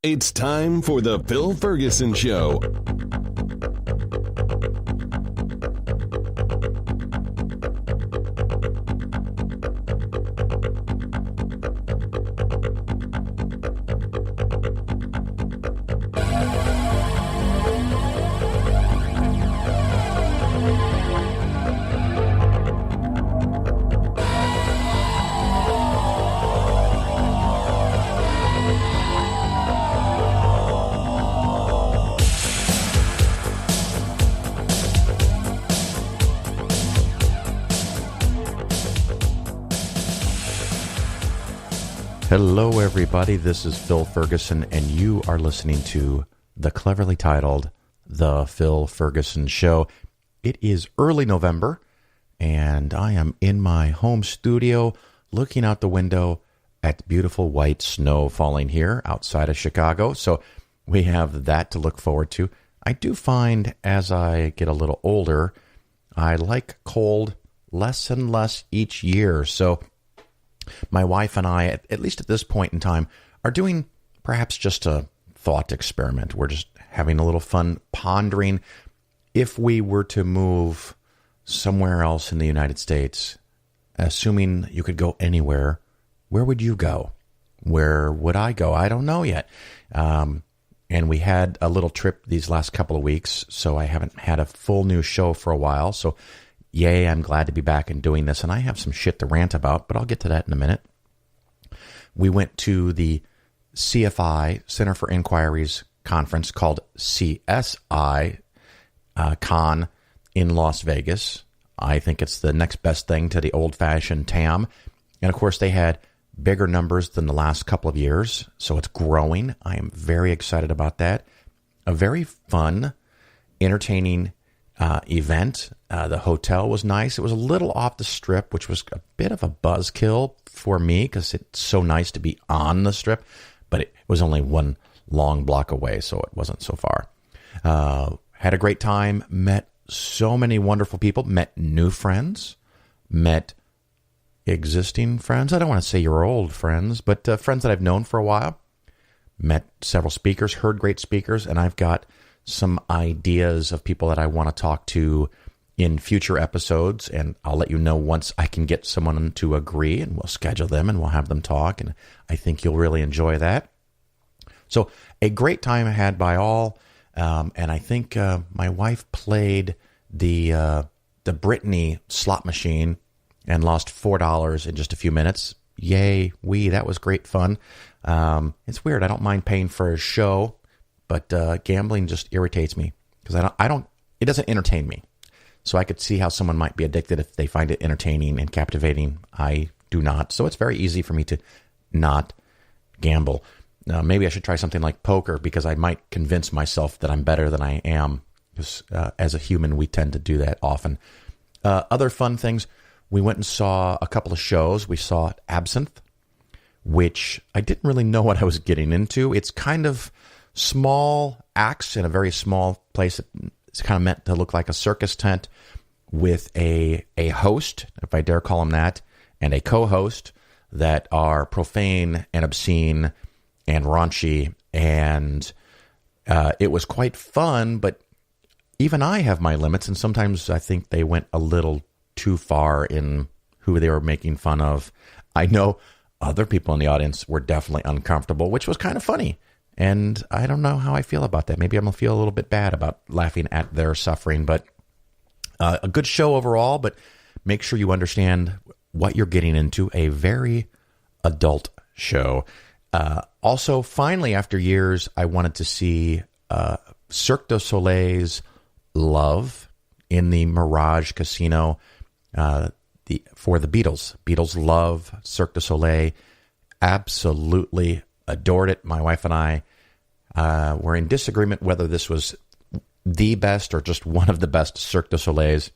It's time for the Phil Ferguson Show. Hello, everybody. This is Phil Ferguson, and you are listening to the cleverly titled The Phil Ferguson Show. It is early November, and I am in my home studio looking out the window at beautiful white snow falling here outside of Chicago. So we have that to look forward to. I do find as I get a little older, I like cold less and less each year. So my wife and I, at least at this point in time, are doing perhaps just a thought experiment. We're just having a little fun pondering if we were to move somewhere else in the United States, assuming you could go anywhere, where would you go? Where would I go? I don't know yet. And we had a little trip these last couple of weeks, so I haven't had a full new show for a while. So yay, I'm glad to be back and doing this, and I have some shit to rant about, but I'll get to that in a minute. We went to the CFI, Center for Inquiries conference called CSI Con in Las Vegas. I think it's the next best thing to the old-fashioned TAM. And, of course, they had bigger numbers than the last couple of years, so it's growing. I am very excited about that. A very fun, entertaining event. The hotel was nice. It was a little off the strip, which was a bit of a buzzkill for me because it's so nice to be on the strip, but it was only one long block away, so it wasn't so far. Had a great time, met so many wonderful people, met new friends, met existing friends. I don't want to say your old friends, but friends that I've known for a while. Met several speakers, heard great speakers, and I've got some ideas of people that I want to talk to in future episodes, and I'll let you know once I can get someone to agree, and we'll schedule them and we'll have them talk, and I think you'll really enjoy that. So a great time had by all, and I think my wife played the Brittany slot machine and lost $4 in just a few minutes. Yay, that was great fun. It's weird, I don't mind paying for a show, but gambling just irritates me because it doesn't entertain me. So I could see how someone might be addicted if they find it entertaining and captivating. I do not. So it's very easy for me to not gamble. Maybe I should try something like poker because I might convince myself that I'm better than I am. Because as a human, we tend to do that often. Other fun things, we went and saw a couple of shows. We saw Absinthe, which I didn't really know what I was getting into. It's kind of small acts in a very small place. It's kind of meant to look like a circus tent with a host, if I dare call him that, and a co-host that are profane and obscene and raunchy. And it was quite fun, but even I have my limits, and sometimes I think they went a little too far in who they were making fun of. I know other people in the audience were definitely uncomfortable, which was kind of funny. And I don't know how I feel about that. Maybe I'm going to feel a little bit bad about laughing at their suffering. But a good show overall, but make sure you understand what you're getting into. A very adult show. Also, finally, after years, I wanted to see Cirque du Soleil's Love in the Mirage Casino for the Beatles. Beatles Love, Cirque du Soleil. Absolutely adored it. My wife and I were in disagreement whether this was the best or just one of the best Cirque du Soleils,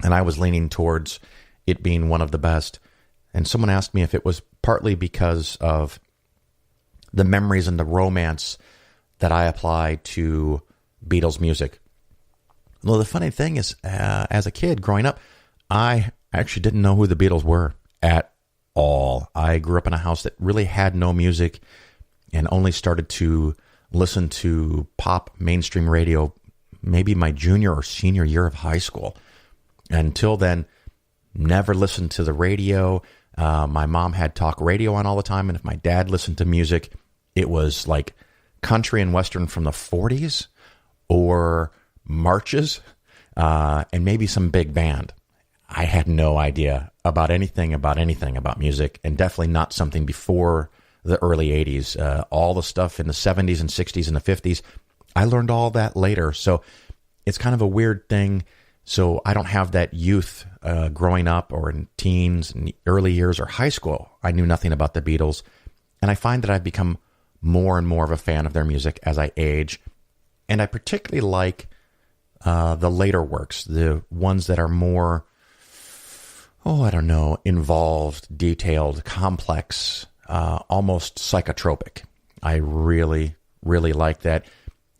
and I was leaning towards it being one of the best. And someone asked me if it was partly because of the memories and the romance that I apply to Beatles music. Well, the funny thing is, as a kid growing up, I actually didn't know who the Beatles were at all. I grew up in a house that really had no music. and only started to listen to pop mainstream radio maybe my junior or senior year of high school. Until then, never listened to the radio. My mom had talk radio on all the time, and if my dad listened to music, it was like country and western from the 40s or marches, and maybe some big band. I had no idea about anything about music, and definitely not something before the early 80s. All the stuff in the 70s and 60s and the 50s, I learned all that later. So it's kind of a weird thing. So I don't have that youth growing up or in teens and early years or high school. I knew nothing about the Beatles. And I find that I've become more and more of a fan of their music as I age. And I particularly like the later works, the ones that are more, involved, detailed, complex, almost psychotropic. I really, really like that.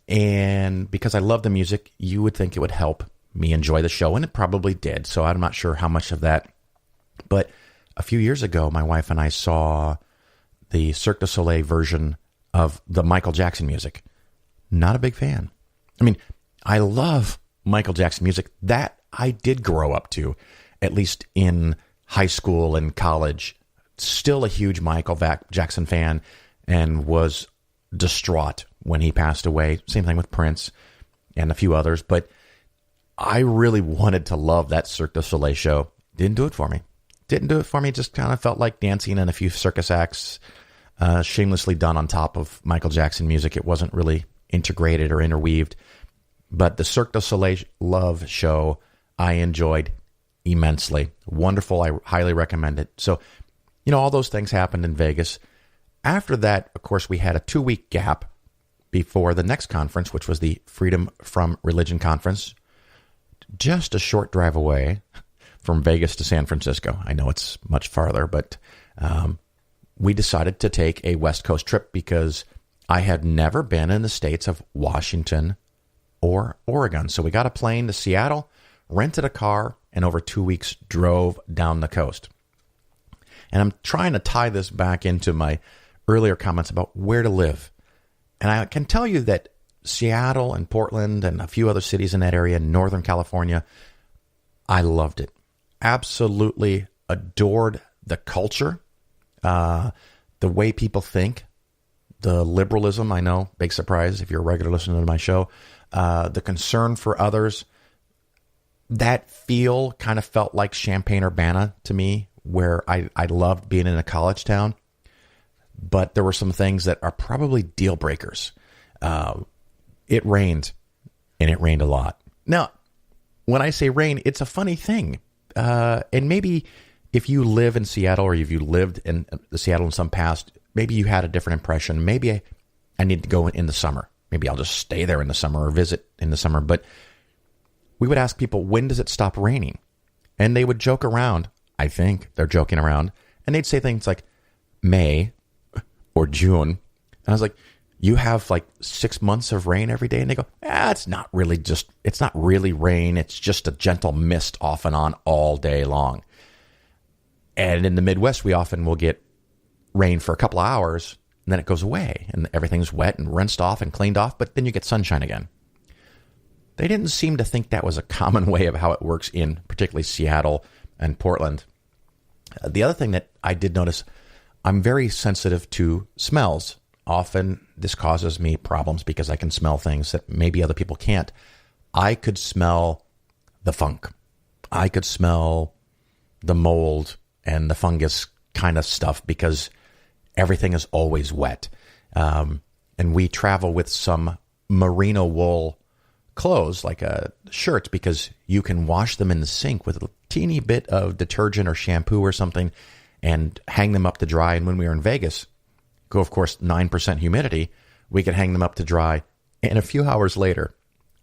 And because I love the music, you would think it would help me enjoy the show, and it probably did. So I'm not sure how much of that. But a few years ago, my wife and I saw the Cirque du Soleil version of the Michael Jackson music. Not a big fan. I mean, I love Michael Jackson music. That I did grow up to, at least in high school and college. Still a huge Michael Jackson fan, and was distraught when he passed away. Same thing with Prince and a few others. But I really wanted to love that Cirque du Soleil show. Didn't do it for me. Just kind of felt like dancing in a few circus acts, shamelessly done on top of Michael Jackson music. It wasn't really integrated or interweaved. But the Cirque du Soleil Love show, I enjoyed immensely. Wonderful. I highly recommend it. So, all those things happened in Vegas. After that, of course, we had a 2-week gap before the next conference, which was the Freedom from Religion Conference, just a short drive away from Vegas to San Francisco. I know it's much farther, but we decided to take a West Coast trip because I had never been in the states of Washington or Oregon. So we got a plane to Seattle, rented a car, and over 2 weeks drove down the coast. And I'm trying to tie this back into my earlier comments about where to live. And I can tell you that Seattle and Portland and a few other cities in that area, Northern California, I loved it. Absolutely adored the culture, the way people think, the liberalism. I know, big surprise if you're a regular listener to my show, the concern for others. That feel kind of felt like Champaign-Urbana to me, where I loved being in a college town. But there were some things that are probably deal breakers. It rained, and it rained a lot. Now, when I say rain, it's a funny thing. And maybe if you live in Seattle, or if you lived in Seattle in some past, maybe you had a different impression. Maybe I need to go in the summer. Maybe I'll just stay there in the summer or visit in the summer. But we would ask people, when does it stop raining? And they would joke around. I think they're joking around. And they'd say things like May or June. And I was like, you have like 6 months of rain every day? And they go, it's not really rain. It's just a gentle mist off and on all day long. And in the Midwest, we often will get rain for a couple of hours, and then it goes away, and everything's wet and rinsed off and cleaned off, but then you get sunshine again. They didn't seem to think that was a common way of how it works in particularly Seattle and Portland. The other thing that I did notice, I'm very sensitive to smells. Often this causes me problems because I can smell things that maybe other people can't. I could smell the funk. I could smell the mold and the fungus kind of stuff because everything is always wet. And we travel with some merino wool clothes, like shirts, because you can wash them in the sink with a teeny bit of detergent or shampoo or something and hang them up to dry. And when we were in Vegas, go, of course, 9% humidity, we could hang them up to dry. And a few hours later,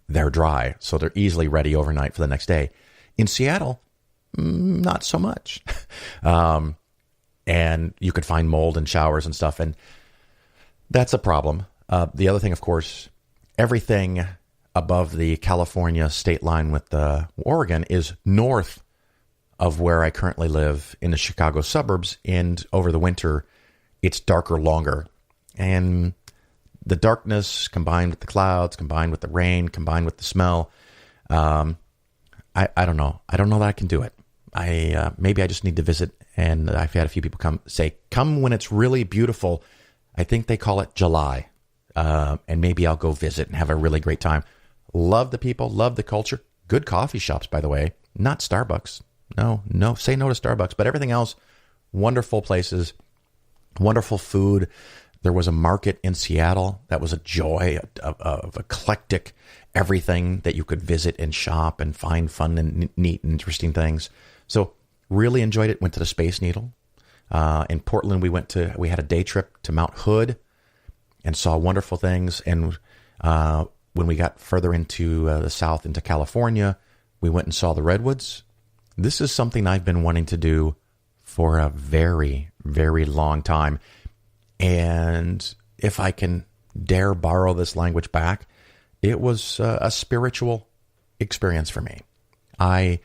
they're dry. So they're easily ready overnight for the next day. In Seattle, not so much. And you could find mold in showers and stuff. And that's a problem. The other thing, of course, everything above the California state line with Oregon is north of where I currently live in the Chicago suburbs. And over the winter, it's darker longer. And the darkness combined with the clouds, combined with the rain, combined with the smell, I don't know. I don't know that I can do it. Maybe I just need to visit, and I've had a few people come when it's really beautiful. I think they call it July, and maybe I'll go visit and have a really great time. Love the people, love the culture. Good coffee shops, by the way, not Starbucks. No, say no to Starbucks, but everything else, wonderful places, wonderful food. There was a market in Seattle that was a joy of eclectic everything that you could visit and shop and find fun and neat and interesting things. So really enjoyed it. Went to the Space Needle. In Portland, we had a day trip to Mount Hood and saw wonderful things. And when we got further into the south, into California, we went and saw the redwoods. This is something I've been wanting to do for a very, very long time. And if I can dare borrow this language back, it was a spiritual experience for me. I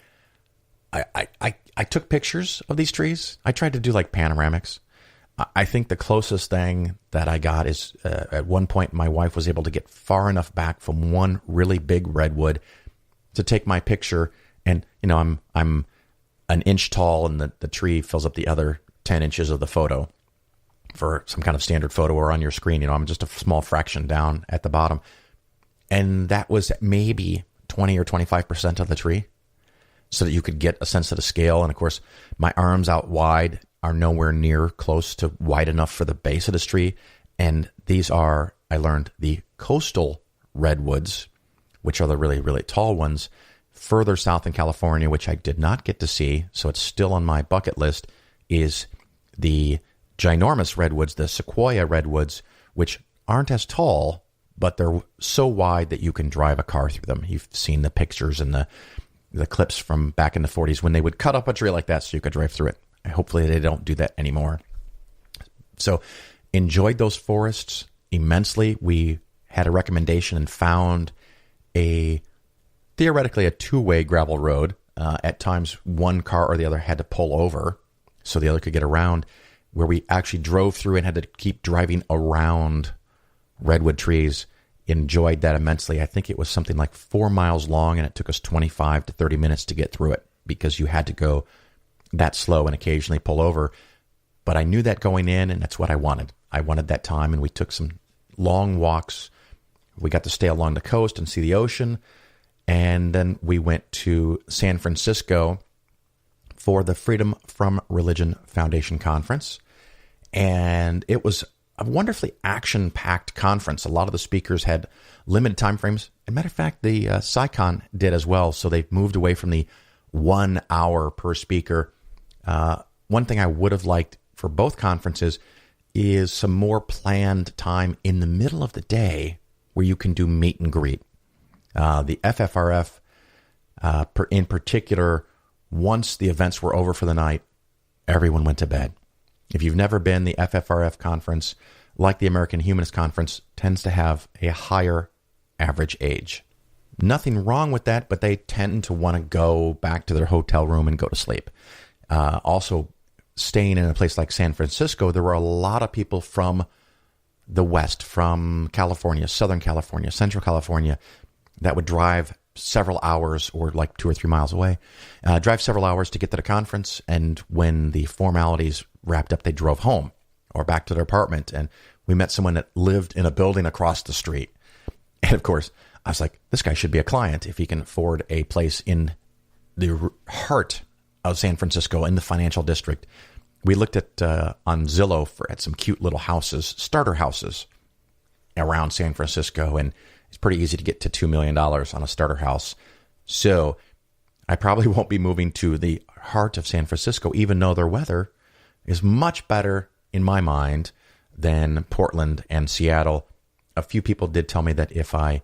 took pictures of these trees. I tried to do like panoramics. I think the closest thing that I got is at one point my wife was able to get far enough back from one really big redwood to take my picture. And, I'm an inch tall and the tree fills up the other 10 inches of the photo for some kind of standard photo or on your screen. I'm just a small fraction down at the bottom. And that was maybe 20 or 25% of the tree so that you could get a sense of the scale. And of course, my arms out wide are nowhere near close to wide enough for the base of this tree. And these are, I learned, the coastal redwoods, which are the really, really tall ones. Further south in California, which I did not get to see, so it's still on my bucket list, is the ginormous redwoods, the sequoia redwoods, which aren't as tall, but they're so wide that you can drive a car through them. You've seen the pictures and the clips from back in the 40s when they would cut up a tree like that so you could drive through it. Hopefully they don't do that anymore. So enjoyed those forests immensely. We had a recommendation and found theoretically a two-way gravel road. At times, one car or the other had to pull over so the other could get around, where we actually drove through and had to keep driving around redwood trees. Enjoyed that immensely. I think it was something like 4 miles long, and it took us 25 to 30 minutes to get through it because you had to go that slow and occasionally pull over. But I knew that going in, and that's what I wanted. I wanted that time, and we took some long walks. We got to stay along the coast and see the ocean. And then we went to San Francisco for the Freedom from Religion Foundation Conference. And it was a wonderfully action-packed conference. A lot of the speakers had limited time frames. As a matter of fact, the SciCon did as well. So they moved away from the 1 hour per speaker. One thing I would have liked for both conferences is some more planned time in the middle of the day where you can do meet and greet. The FFRF, in particular, once the events were over for the night, everyone went to bed. If you've never been, the FFRF conference, like the American Humanist Conference, tends to have a higher average age. Nothing wrong with that, but they tend to want to go back to their hotel room and go to sleep. Also, staying in a place like San Francisco, there were a lot of people from the West, from California, Southern California, Central California, that would drive several hours, or like 2 or 3 miles away, drive several hours to get to the conference. And when the formalities wrapped up, they drove home or back to their apartment. And we met someone that lived in a building across the street. And of course, I was like, this guy should be a client if he can afford a place in the heart of San Francisco in the financial district. We looked at on Zillow at some cute little houses, starter houses around San Francisco, and it's pretty easy to get to $2 million on a starter house. So I probably won't be moving to the heart of San Francisco, even though their weather is much better in my mind than Portland and Seattle. A few people did tell me that if I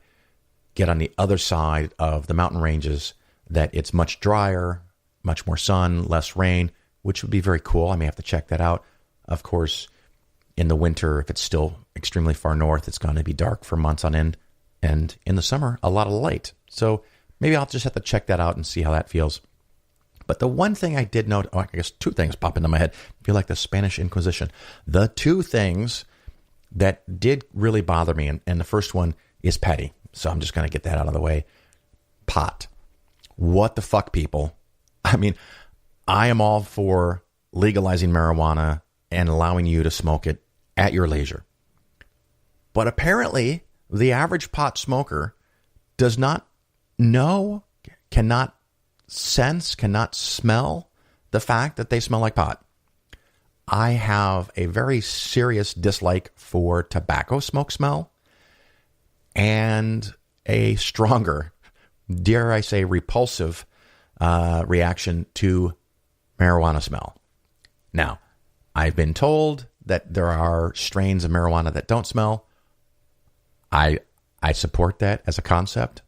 get on the other side of the mountain ranges, that it's much drier, much more sun, less rain, which would be very cool. I may have to check that out. Of course, in the winter, if it's still extremely far north, it's going to be dark for months on end. And in the summer, a lot of light. So maybe I'll just have to check that out and see how that feels. But the one thing I did note, I guess two things pop into my head. I feel like the Spanish Inquisition. The two things that did really bother me. And the first one is petty. So I'm just going to get that out of the way. Pot. What the fuck, people? I mean, I am all for legalizing marijuana and allowing you to smoke it at your leisure. But apparently, the average pot smoker does not know, cannot sense, cannot smell the fact that they smell like pot. I have a very serious dislike for tobacco smoke smell and a stronger, dare I say, repulsive reaction to marijuana smell. Now, I've been told that there are strains of marijuana that don't smell. I support that as a concept.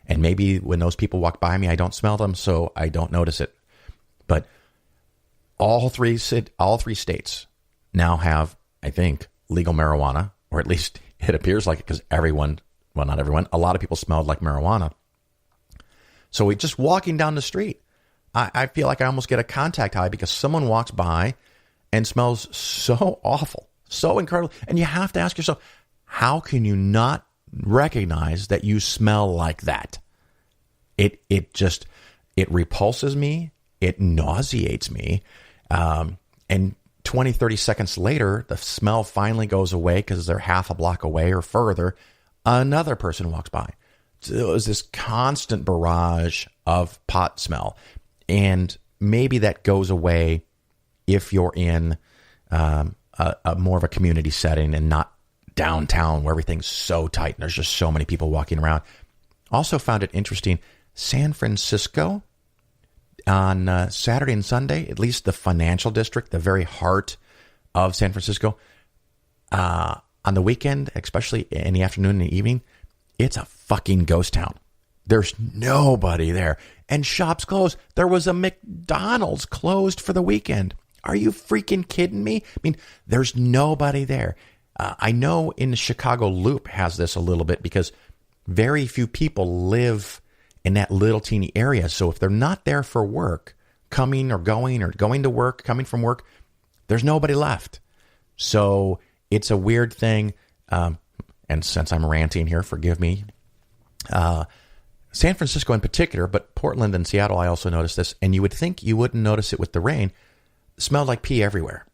And maybe when those people walk by me, I don't smell them, so I don't notice it. But all three states now have, I think, legal marijuana, or at least it appears like it, because everyone, well, not everyone, a lot of people smelled like marijuana. So we just walking down the street, I feel like I almost get a contact high because someone walks by and smells so awful, so incredible. And you have to ask yourself, how can you not recognize that you smell like that? It repulses me. It nauseates me. And 20, 30 seconds later, the smell finally goes away because they're half a block away or further. Another person walks by. So it was this constant barrage of pot smell. And maybe that goes away if you're in a more of a community setting and not downtown where everything's so tight and there's just so many people walking around. Also found it interesting, San Francisco on Saturday and Sunday, at least the financial district, the very heart of San Francisco, on the weekend, especially in the afternoon and the evening, it's a fucking ghost town. There's nobody there. And shops closed. There was a McDonald's closed for the weekend. Are you freaking kidding me? I mean, there's nobody there. I know in the Chicago Loop has this a little bit because very few people live in that little teeny area. So if they're not there for work, coming or going to work, coming from work, there's nobody left. So it's a weird thing. And since I'm ranting here, forgive me. San Francisco in particular, but Portland and Seattle, I also noticed this. And you would think you wouldn't notice it with the rain. It smelled like pee everywhere.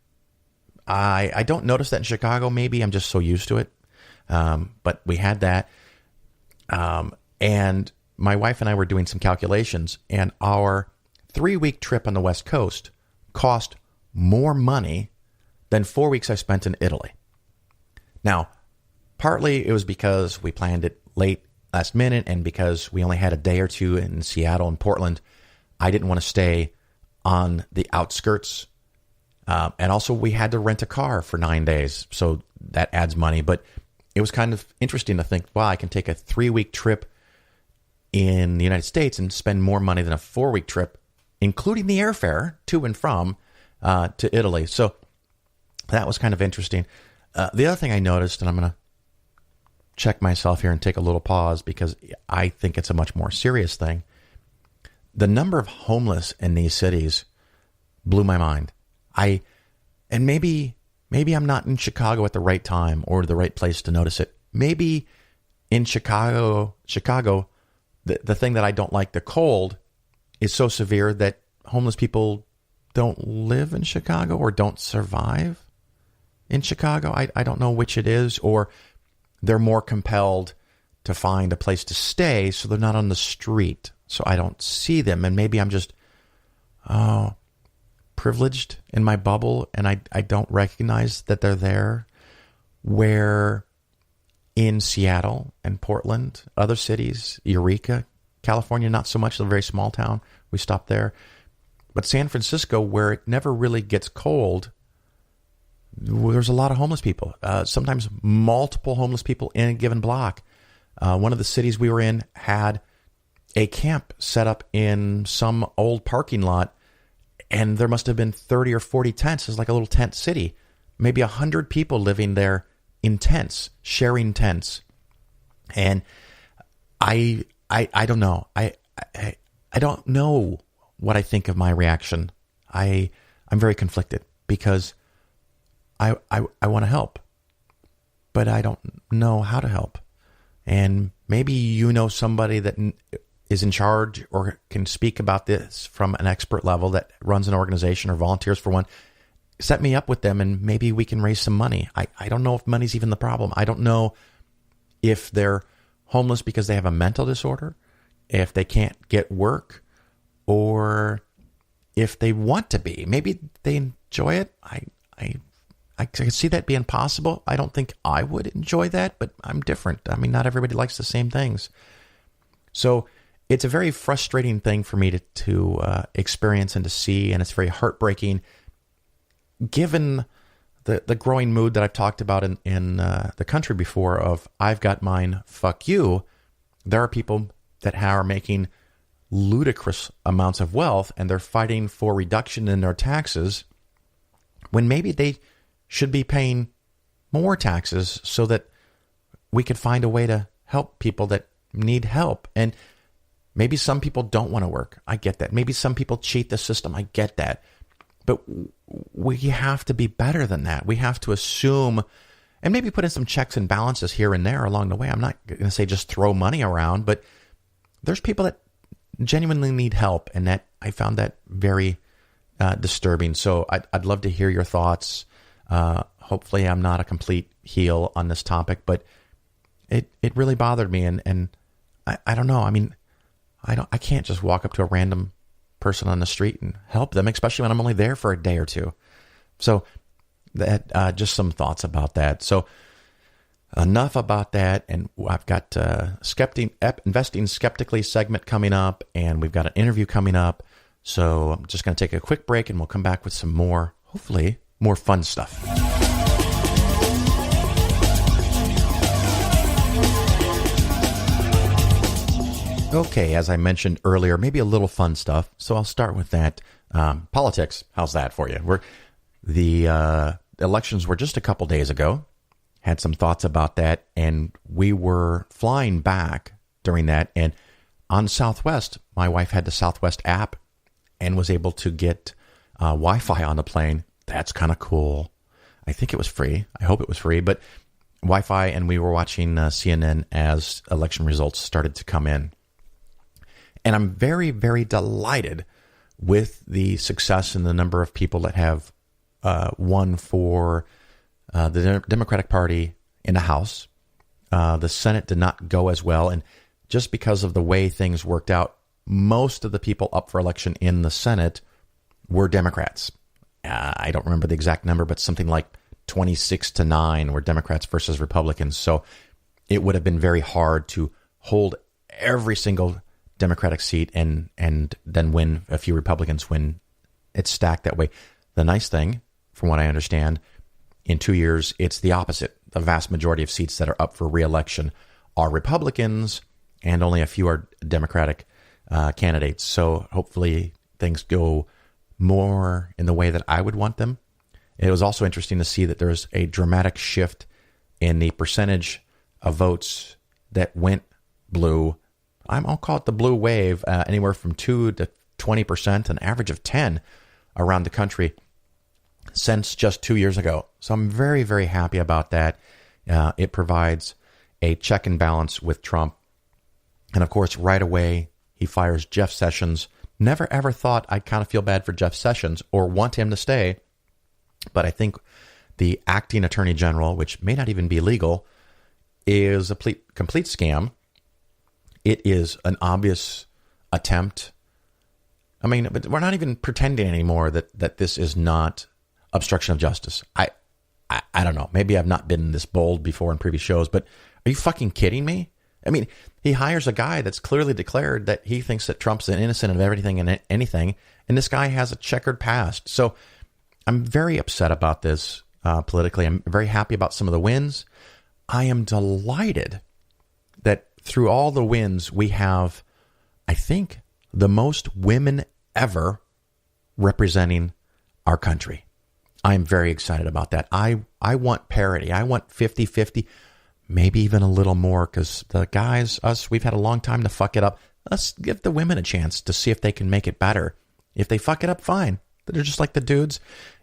I don't notice that in Chicago. Maybe I'm just so used to it. But we had that. And my wife and I were doing some calculations, and our 3-week trip on the West Coast cost more money than 4 weeks I spent in Italy. Now, partly it was because we planned it last minute, and because we only had a day or two in Seattle and Portland, I didn't want to stay on the outskirts. And also we had to rent a car for 9 days, so that adds money. But it was kind of interesting to think, wow, I can take a 3-week trip in the United States and spend more money than a 4-week trip, including the airfare to and from to Italy. So that was kind of interesting. The other thing I noticed, and I'm going to check myself here and take a little pause because I think it's a much more serious thing. The number of homeless in these cities blew my mind. And maybe I'm not in Chicago at the right time or the right place to notice it. Maybe in Chicago, the thing that I don't like, the cold, is so severe that homeless people don't live in Chicago or don't survive in Chicago. I don't know which it is, or they're more compelled to find a place to stay, so they're not on the street. So I don't see them, and maybe I'm just privileged in my bubble, and I don't recognize that they're there. Where in Seattle and Portland, other cities, Eureka, California, not so much, it's a very small town. We stopped there. But San Francisco, where it never really gets cold, there's a lot of homeless people, sometimes multiple homeless people in a given block. One of the cities we were in had a camp set up in some old parking lot, and there must have been 30 or 40 tents. It's like a little tent city. Maybe 100 people living there in tents, sharing tents. And I don't know. I don't know what I think of my reaction. I'm very conflicted because I want to help. but I don't know how to help. And maybe you know somebody that is in charge or can speak about this from an expert level that runs an organization or volunteers for one. Set me up with them and maybe we can raise some money. I don't know if money's even the problem. I don't know if they're homeless because they have a mental disorder, if they can't get work, or if they want to be. Maybe they enjoy it. I can see that being possible. I don't think I would enjoy that, but I'm different. I mean, not everybody likes the same things. So it's a very frustrating thing for me to experience and to see, and it's very heartbreaking given the growing mood that I've talked about in the country before of I've got mine, fuck you. There are people that are making ludicrous amounts of wealth and they're fighting for reduction in their taxes when maybe they should be paying more taxes so that we could find a way to help people that need help. And maybe some people don't want to work. I get that. Maybe some people cheat the system. I get that. But we have to be better than that. We have to assume and maybe put in some checks and balances here and there along the way. I'm not going to say just throw money around, but there's people that genuinely need help. And that I found that very disturbing. So I'd love to hear your thoughts. Hopefully I'm not a complete heel on this topic, but it really bothered me. And I don't know. I mean, I can't just walk up to a random person on the street and help them, especially when I'm only there for a day or two. So that just some thoughts about that. So enough about that. And I've got Investing Skeptically segment coming up, and we've got an interview coming up. So I'm just going to take a quick break and we'll come back with some more, hopefully, more fun stuff. Okay, as I mentioned earlier, maybe a little fun stuff. So I'll start with that. Politics, how's that for you? The elections were just a couple days ago. Had some thoughts about that, and we were flying back during that. And on Southwest, my wife had the Southwest app and was able to get Wi-Fi on the plane. That's kind of cool. I think it was free. I hope it was free, but Wi-Fi, and we were watching CNN as election results started to come in. And I'm very, very delighted with the success and the number of people that have won for the Democratic Party in the House. The Senate did not go as well. And just because of the way things worked out, most of the people up for election in the Senate were Democrats. I don't remember the exact number, but something like 26-9 were Democrats versus Republicans. So it would have been very hard to hold every single Democratic seat and then win a few Republicans when it's stacked that way. The nice thing, from what I understand, in 2 years, it's the opposite. The vast majority of seats that are up for re-election are Republicans, and only a few are Democratic candidates. So hopefully things go more in the way that I would want them. It was also interesting to see that there's a dramatic shift in the percentage of votes that went blue. I'll call it the blue wave, anywhere from 2 to 20%, an average of 10 around the country since just 2 years ago. So I'm very, very happy about that. It provides a check and balance with Trump. And of course, right away, he fires Jeff Sessions. Never ever thought I'd kind of feel bad for Jeff Sessions or want him to stay. But I think the acting attorney general, which may not even be legal, is a complete scam. It is an obvious attempt. I mean, but we're not even pretending anymore that this is not obstruction of justice. I don't know. Maybe I've not been this bold before in previous shows, but are you fucking kidding me? I mean, he hires a guy that's clearly declared that he thinks that Trump's innocent of everything and anything, and this guy has a checkered past. So I'm very upset about this politically. I'm very happy about some of the wins. I am delighted that through all the wins, we have, I think, the most women ever representing our country. I'm very excited about that. I want parity. I want 50-50, maybe even a little more, because the guys, we've had a long time to fuck it up. Let's give the women a chance to see if they can make it better. If they fuck it up, fine. They're just like the dudes.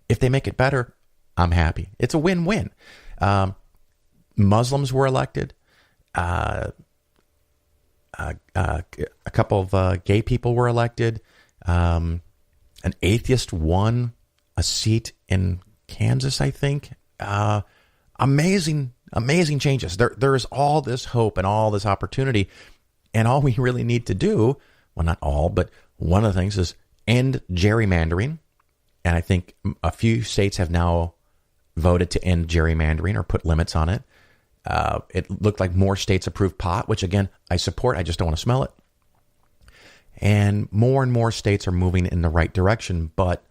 If they make it better, I'm happy. It's a win-win. Muslims were elected. A couple of gay people were elected. An atheist won a seat in Kansas, I think. Amazing changes. There is all this hope and all this opportunity. And all we really need to do, well, not all, but one of the things is end gerrymandering. And I think a few states have now voted to end gerrymandering or put limits on it. It looked like more states approved pot, which again, I support. I just don't want to smell it. And more states are moving in the right direction. But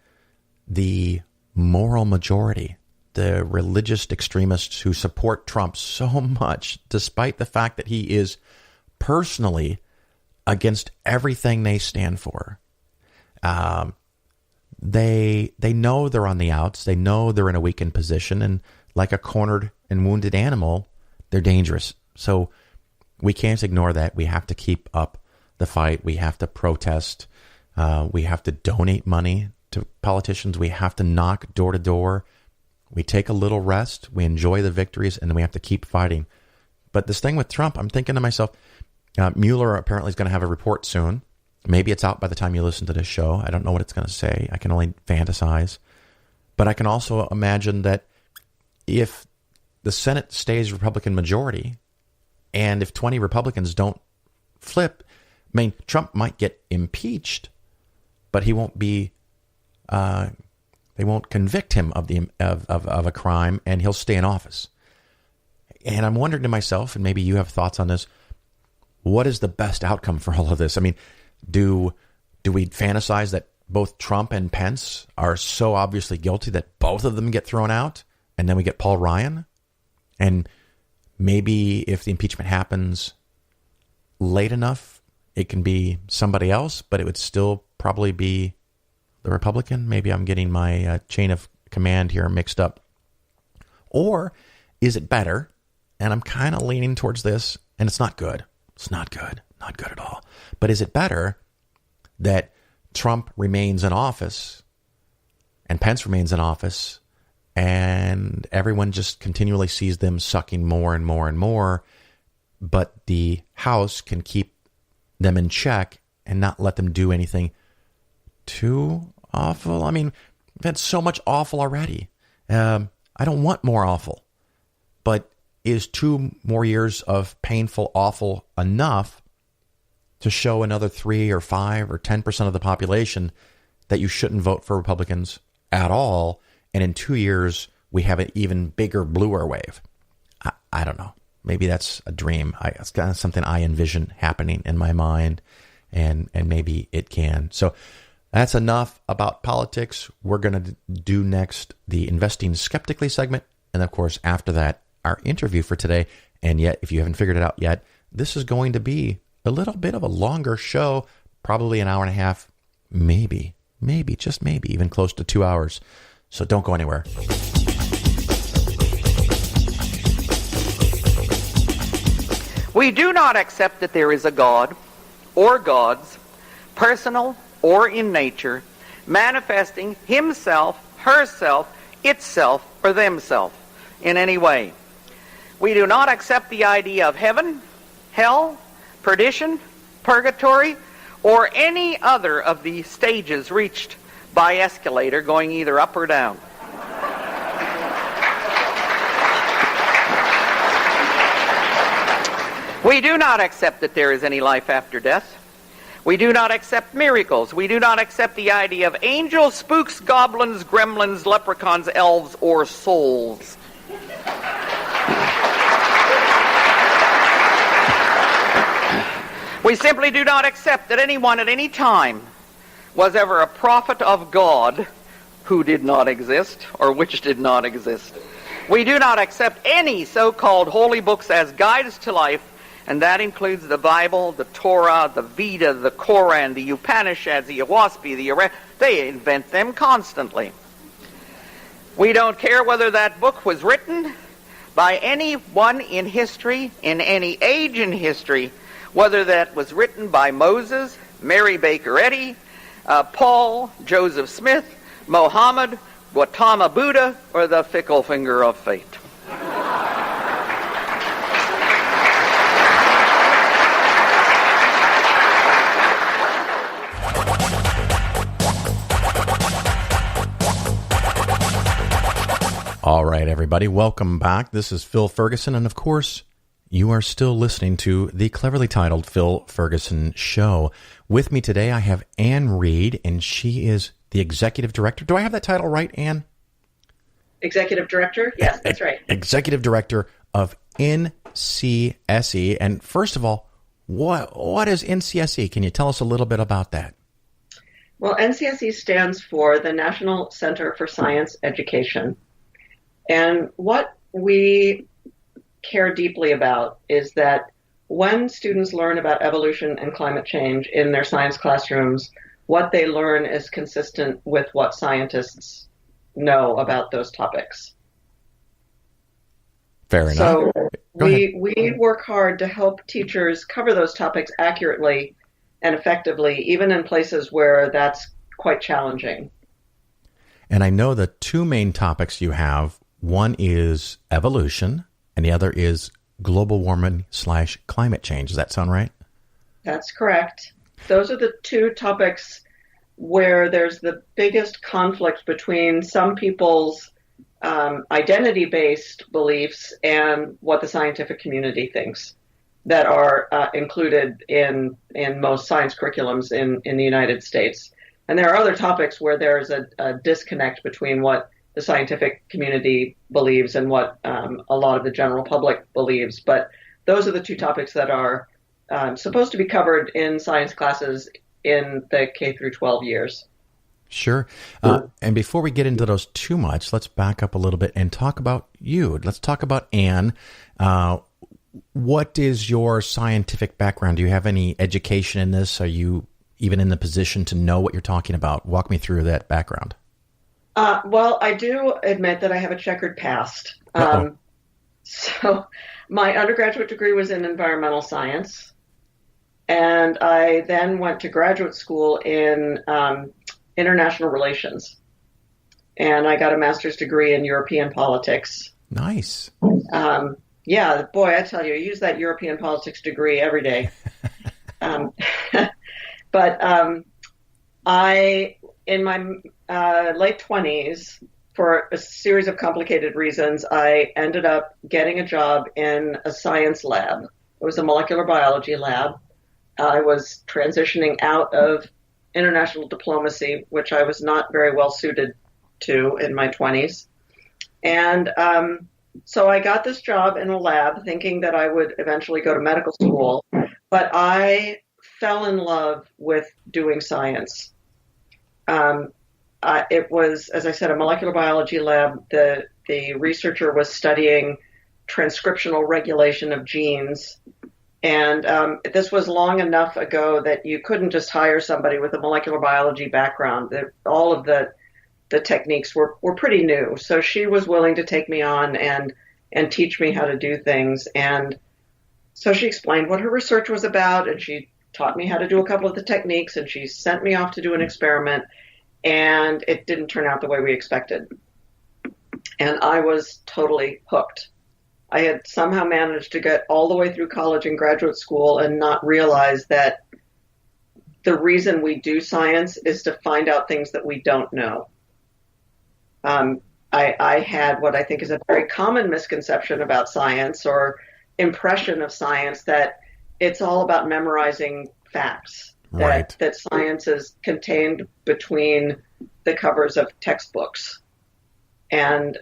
the moral majority, the religious extremists who support Trump so much, despite the fact that he is personally against everything they stand for, they know they're on the outs. They know they're in a weakened position. And like a cornered and wounded animal, they're dangerous. So we can't ignore that. We have to keep up the fight. We have to protest. We have to donate money to politicians. We have to knock door to door. We take a little rest. We enjoy the victories, and then we have to keep fighting. But this thing with Trump, I'm thinking to myself, Mueller apparently is going to have a report soon. Maybe it's out by the time you listen to this show. I don't know what it's going to say. I can only fantasize. But I can also imagine that if the Senate stays Republican majority, and if 20 Republicans don't flip, I mean, Trump might get impeached, but he won't be. They won't convict him of a crime, and he'll stay in office. And I'm wondering to myself, and maybe you have thoughts on this, what is the best outcome for all of this? I mean, do we fantasize that both Trump and Pence are so obviously guilty that both of them get thrown out, and then we get Paul Ryan? And maybe if the impeachment happens late enough, it can be somebody else, but it would still probably be the Republican. Maybe I'm getting my chain of command here mixed up. Or is it better? And I'm kind of leaning towards this, and it's not good. It's not good. Not good at all. But is it better that Trump remains in office and Pence remains in office, and everyone just continually sees them sucking more and more and more, but the House can keep them in check and not let them do anything too awful? I mean, we've had so much awful already. I don't want more awful. But is 2 more years of painful awful enough to show another 3 or 5 or 10% of the population that you shouldn't vote for Republicans at all, and in 2 years we have an even bigger bluer wave? I don't know. Maybe that's a dream. It's kind of something I envision happening in my mind, and maybe it can. So that's enough about politics. We're going to do next the Investing Skeptically segment, and of course after that, our interview for today. And yet, if you haven't figured it out yet, this is going to be a little bit of a longer show, probably an hour and a half, maybe, just maybe, even close to 2 hours. So don't go anywhere. We do not accept that there is a God or gods, personal or in nature, manifesting himself, herself, itself, or themselves in any way. We do not accept the idea of heaven, hell, perdition, purgatory, or any other of the stages reached by escalator going either up or down. We do not accept that there is any life after death. We do not accept miracles. We do not accept the idea of angels, spooks, goblins, gremlins, leprechauns, elves, or souls. We simply do not accept that anyone at any time was ever a prophet of God who did not exist or which did not exist. We do not accept any so-called holy books as guides to life, and that includes the Bible, the Torah, the Veda, the Koran, the Upanishads, the Awaspi, the they invent them constantly. We don't care whether that book was written by anyone in history, in any age in history, whether that was written by Moses, Mary Baker Eddy, Paul, Joseph Smith, Mohammed, Gautama Buddha, or the fickle finger of fate. All right, everybody, welcome back. This is Phil Ferguson, and of course, you are still listening to the cleverly titled Phil Ferguson Show. With me today, I have Ann Reid, and she is the Executive Director. Do I have that title right, Ann? Executive Director? Yes, that's right. Executive Director of NCSE. And first of all, what is NCSE? Can you tell us a little bit about that? Well, NCSE stands for the National Center for Science Education. And what we care deeply about is that when students learn about evolution and climate change in their science classrooms, what they learn is consistent with what scientists know about those topics. Fair enough. So we work hard to help teachers cover those topics accurately and effectively, even in places where that's quite challenging. And I know the two main topics you have, one is evolution and the other is global warming / climate change. Does that sound right? That's correct. Those are the two topics where there's the biggest conflict between some people's identity-based beliefs and what the scientific community thinks that are included in most science curriculums in the United States. And there are other topics where there's a disconnect between what the scientific community believes and what a lot of the general public believes. But those are the two topics that are supposed to be covered in science classes in the K through 12 years. Sure. And before we get into those too much, let's back up a little bit and talk about you. Let's talk about Ann. What is your scientific background? Do you have any education in this? Are you even in the position to know what you're talking about? Walk me through that background. Well, I do admit that I have a checkered past. So my undergraduate degree was in environmental science. And I then went to graduate school in international relations. And I got a master's degree in European politics. Nice. Yeah, boy, I tell you, I use that European politics degree every day. But I, in my late 20s, for a series of complicated reasons, I ended up getting a job in a science lab. It was a molecular biology lab. I was transitioning out of international diplomacy, which I was not very well suited to in my 20s. And so I got this job in a lab thinking that I would eventually go to medical school, but I fell in love with doing science. It was, as I said, a molecular biology lab. The researcher was studying transcriptional regulation of genes. And this was long enough ago that you couldn't just hire somebody with a molecular biology background. All of the techniques were pretty new. So she was willing to take me on and teach me how to do things. And so she explained what her research was about, and she taught me how to do a couple of the techniques, and she sent me off to do an experiment, and it didn't turn out the way we expected. And I was totally hooked. I had somehow managed to get all the way through college and graduate school and not realize that the reason we do science is to find out things that we don't know. I had what I think is a very common misconception about science or impression of science, that it's all about memorizing facts, right. that science is contained between the covers of textbooks. And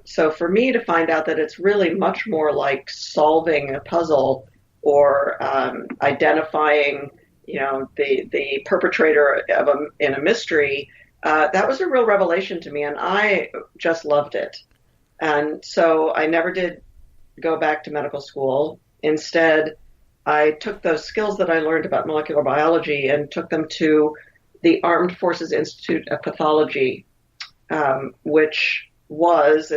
so for me to find out that it's really much more like solving a puzzle or identifying, the perpetrator in a mystery, that was a real revelation to me, and I just loved it. And so I never did go back to medical school. Instead, I took those skills that I learned about molecular biology and took them to the Armed Forces Institute of Pathology, which has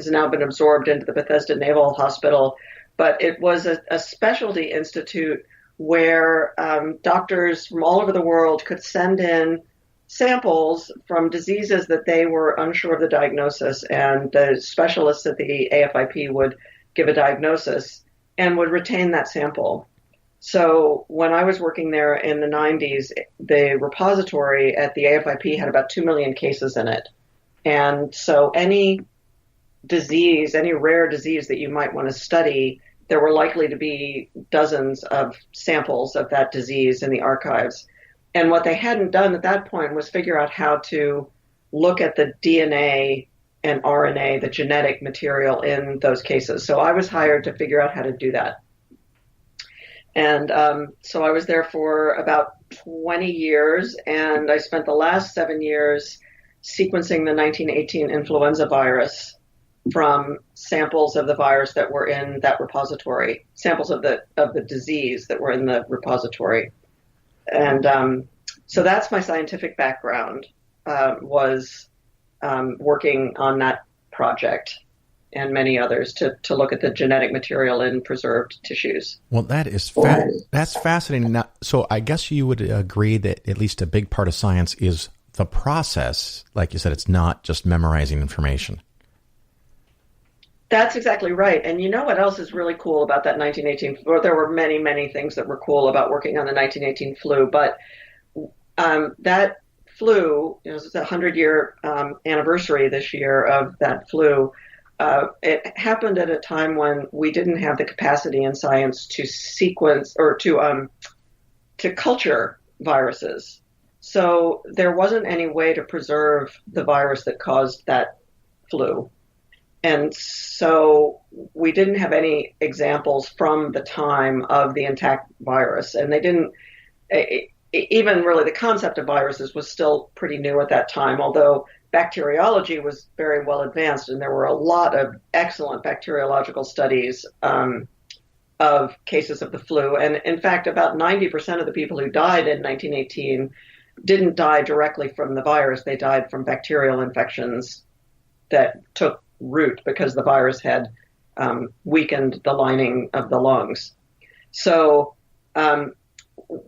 now been absorbed into the Bethesda Naval Hospital, but it was a specialty institute where doctors from all over the world could send in samples from diseases that they were unsure of the diagnosis, and the specialists at the AFIP would give a diagnosis and would retain that sample. So when I was working there in the 90s, the repository at the AFIP had about 2 million cases in it. And so any disease, any rare disease that you might want to study, there were likely to be dozens of samples of that disease in the archives. And what they hadn't done at that point was figure out how to look at the DNA and RNA, the genetic material in those cases. So I was hired to figure out how to do that. And so I was there for about 20 years, and I spent the last 7 years sequencing the 1918 influenza virus from samples of the virus that were in that repository, samples of the disease that were in the repository. And so that's my scientific background, was working on that project and many others to look at the genetic material in preserved tissues. Well, that's fascinating. Now, so I guess you would agree that at least a big part of science is the process. Like you said, it's not just memorizing information. That's exactly right. And you know what else is really cool about that 1918 flu? There were many, many things that were cool about working on the 1918 flu, but that flu, it's the 100-year anniversary this year of that flu. It happened at a time when we didn't have the capacity in science to sequence or to culture viruses. So there wasn't any way to preserve the virus that caused that flu. And so we didn't have any examples from the time of the intact virus. And they didn't, even really the concept of viruses was still pretty new at that time, although bacteriology was very well advanced, and there were a lot of excellent bacteriological studies of cases of the flu. And in fact, about 90% of the people who died in 1918 didn't die directly from the virus. They died from bacterial infections that took root because the virus had weakened the lining of the lungs. So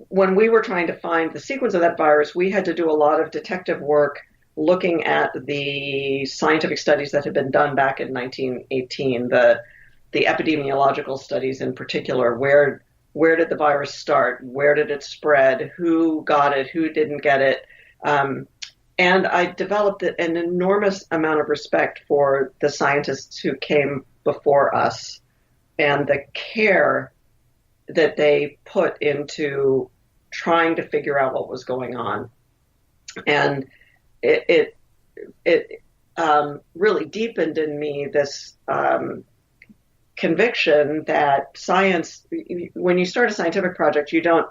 when we were trying to find the sequence of that virus, we had to do a lot of detective work looking at the scientific studies that had been done back in 1918, the epidemiological studies in particular. Where did the virus start? Where did it spread? Who got it? Who didn't get it? And I developed an enormous amount of respect for the scientists who came before us and the care that they put into trying to figure out what was going on. And it really deepened in me this conviction that science, when you start a scientific project, you don't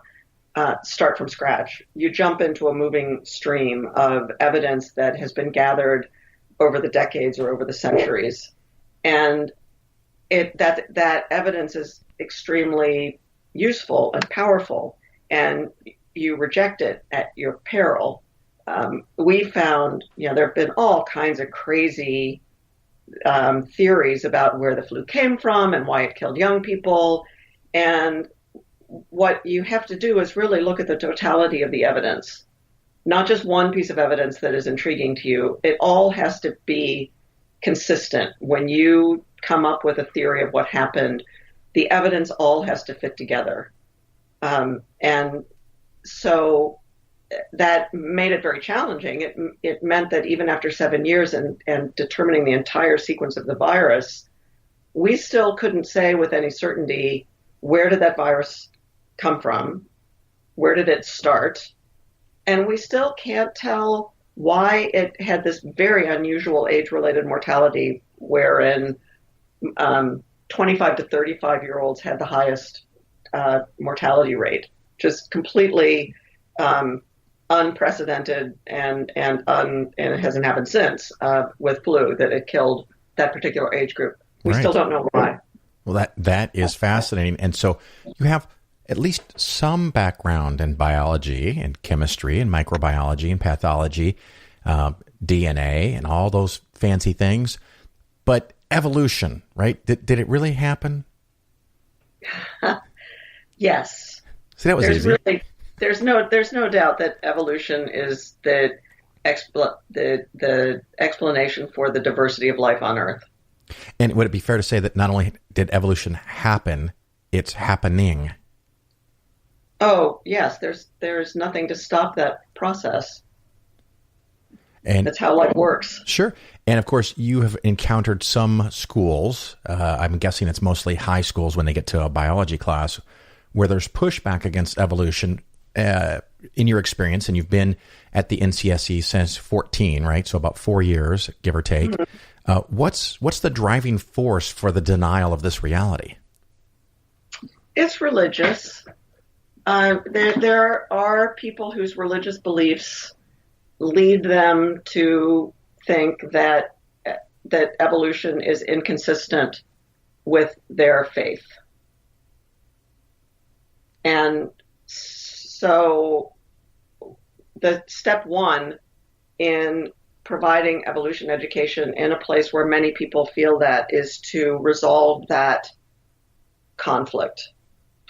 start from scratch. You jump into a moving stream of evidence that has been gathered over the decades or over the centuries. And that evidence is extremely useful and powerful, and you reject it at your peril. We found, there have been all kinds of crazy theories about where the flu came from and why it killed young people. And what you have to do is really look at the totality of the evidence, not just one piece of evidence that is intriguing to you. It all has to be consistent. When you come up with a theory of what happened, the evidence all has to fit together. And so that made it very challenging. It meant that even after 7 years and determining the entire sequence of the virus, we still couldn't say with any certainty, where did that virus come from? Where did it start? And we still can't tell why it had this very unusual age-related mortality, wherein 25 to 35-year-olds had the highest mortality rate, just completely unprecedented, and it hasn't happened since with flu, that it killed that particular age group. We still don't know why. Well, that is fascinating. And so you have at least some background in biology and chemistry and microbiology and pathology, DNA and all those fancy things. But evolution, right? Did it really happen? Yes. See, that was easy. There's no doubt that evolution is the explanation for the diversity of life on Earth. And would it be fair to say that not only did evolution happen, it's happening? Oh, yes. There's nothing to stop that process. And that's how life works. Sure. And of course, you have encountered some schools, I'm guessing it's mostly high schools when they get to a biology class, where there's pushback against evolution in your experience, and you've been at the NCSE since 14, right? So about 4 years, give or take. Mm-hmm. What's the driving force for the denial of this reality? It's religious. There are people whose religious beliefs lead them to think that evolution is inconsistent with their faith. And so the step one in providing evolution education in a place where many people feel that is to resolve that conflict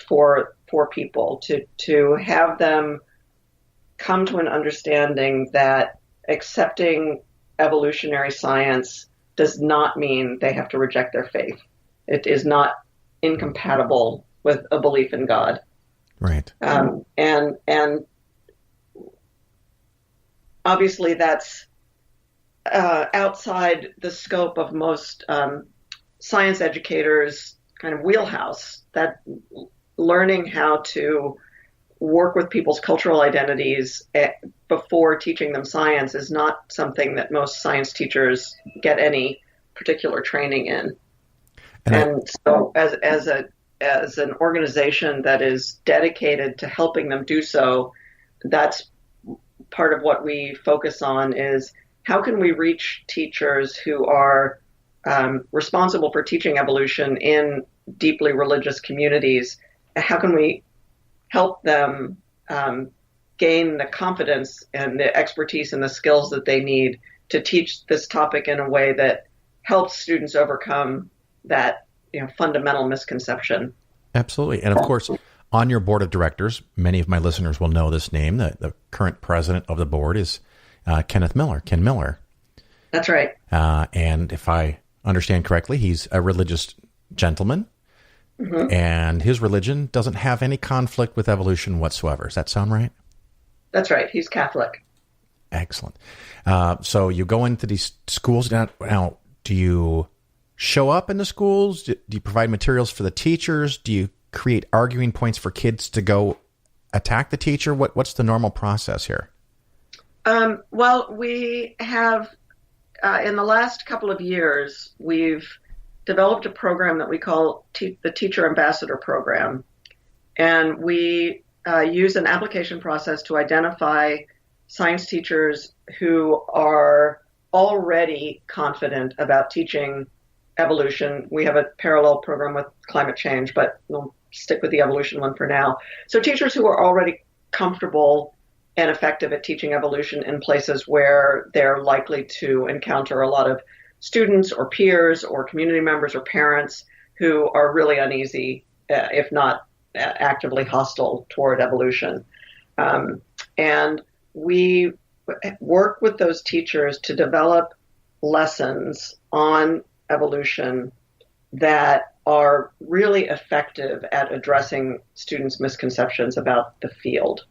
for people, to have them come to an understanding that accepting evolutionary science does not mean they have to reject their faith. It is not incompatible with a belief in God. Right. And obviously that's outside the scope of most science educators' kind of wheelhouse, that learning how to work with people's cultural identities before teaching them science is not something that most science teachers get any particular training in. And so as an organization that is dedicated to helping them do so, that's part of what we focus on, is how can we reach teachers who are responsible for teaching evolution in deeply religious communities? How can we help them gain the confidence and the expertise and the skills that they need to teach this topic in a way that helps students overcome that fundamental misconception? Absolutely. And of course, on your board of directors, many of my listeners will know this name. The current president of the board is Ken Miller. That's right. And if I understand correctly, he's a religious gentleman. Mm-hmm. And his religion doesn't have any conflict with evolution whatsoever. Does that sound right? That's right. He's Catholic. Excellent. So you go into these schools. Now, do you show up in the schools? Do you provide materials for the teachers? Do you create arguing points for kids to go attack the teacher? What's the normal process here? Well, we have, in the last couple of years, we've developed a program that we call the Teacher Ambassador Program. And we use an application process to identify science teachers who are already confident about teaching evolution. We have a parallel program with climate change, but we'll stick with the evolution one for now. So teachers who are already comfortable and effective at teaching evolution in places where they're likely to encounter a lot of students or peers or community members or parents who are really uneasy, if not actively hostile toward evolution. And we work with those teachers to develop lessons on evolution that are really effective at addressing students' misconceptions about the field.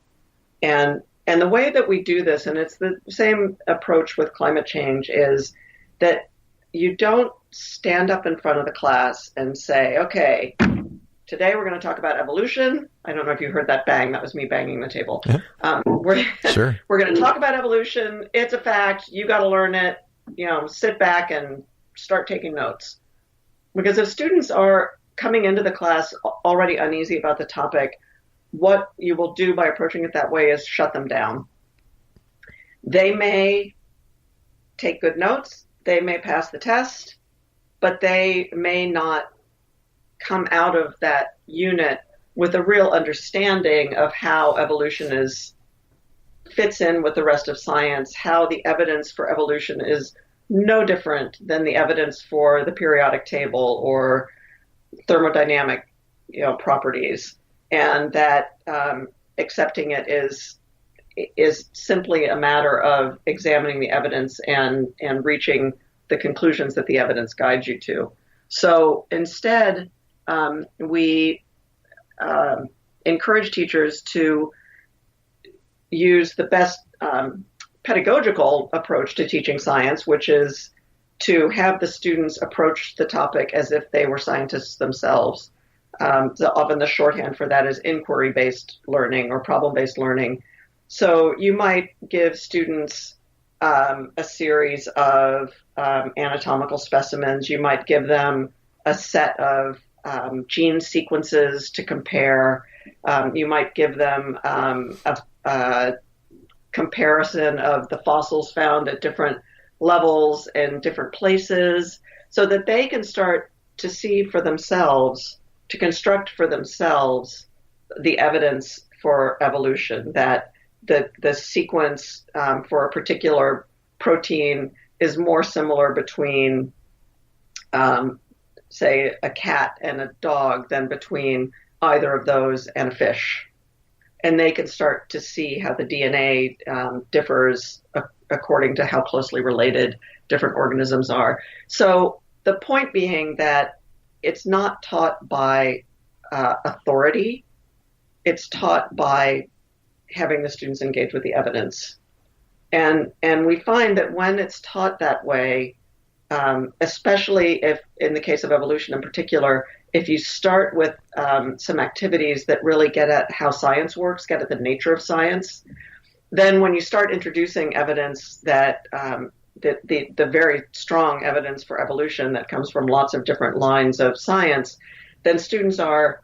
And the way that we do this, and it's the same approach with climate change, is that you don't stand up in front of the class and say, okay, today we're going to talk about evolution. I don't know if you heard that bang. That was me banging the table. Yeah. Sure. We're going to talk about evolution. It's a fact. You got to learn it. Sit back and start taking notes. Because if students are coming into the class already uneasy about the topic, what you will do by approaching it that way is shut them down. They may take good notes. They may pass the test, but they may not come out of that unit with a real understanding of how evolution fits in with the rest of science, how the evidence for evolution is no different than the evidence for the periodic table or thermodynamic properties, and that accepting it is simply a matter of examining the evidence and reaching the conclusions that the evidence guides you to. So instead, we encourage teachers to use the best pedagogical approach to teaching science, which is to have the students approach the topic as if they were scientists themselves. So often the shorthand for that is inquiry-based learning or problem-based learning. So you might give students a series of anatomical specimens. You might give them a set of gene sequences to compare. You might give them a comparison of the fossils found at different levels and different places so that they can start to see for themselves, to construct for themselves the evidence for evolution, that the sequence for a particular protein is more similar between, say, a cat and a dog than between either of those and a fish. And they can start to see how the DNA differs according to how closely related different organisms are. So the point being that it's not taught by authority. It's taught by having the students engage with the evidence. And we find that when it's taught that way, especially if, in the case of evolution in particular, if you start with some activities that really get at how science works, get at the nature of science, then when you start introducing evidence that the very strong evidence for evolution that comes from lots of different lines of science, then students are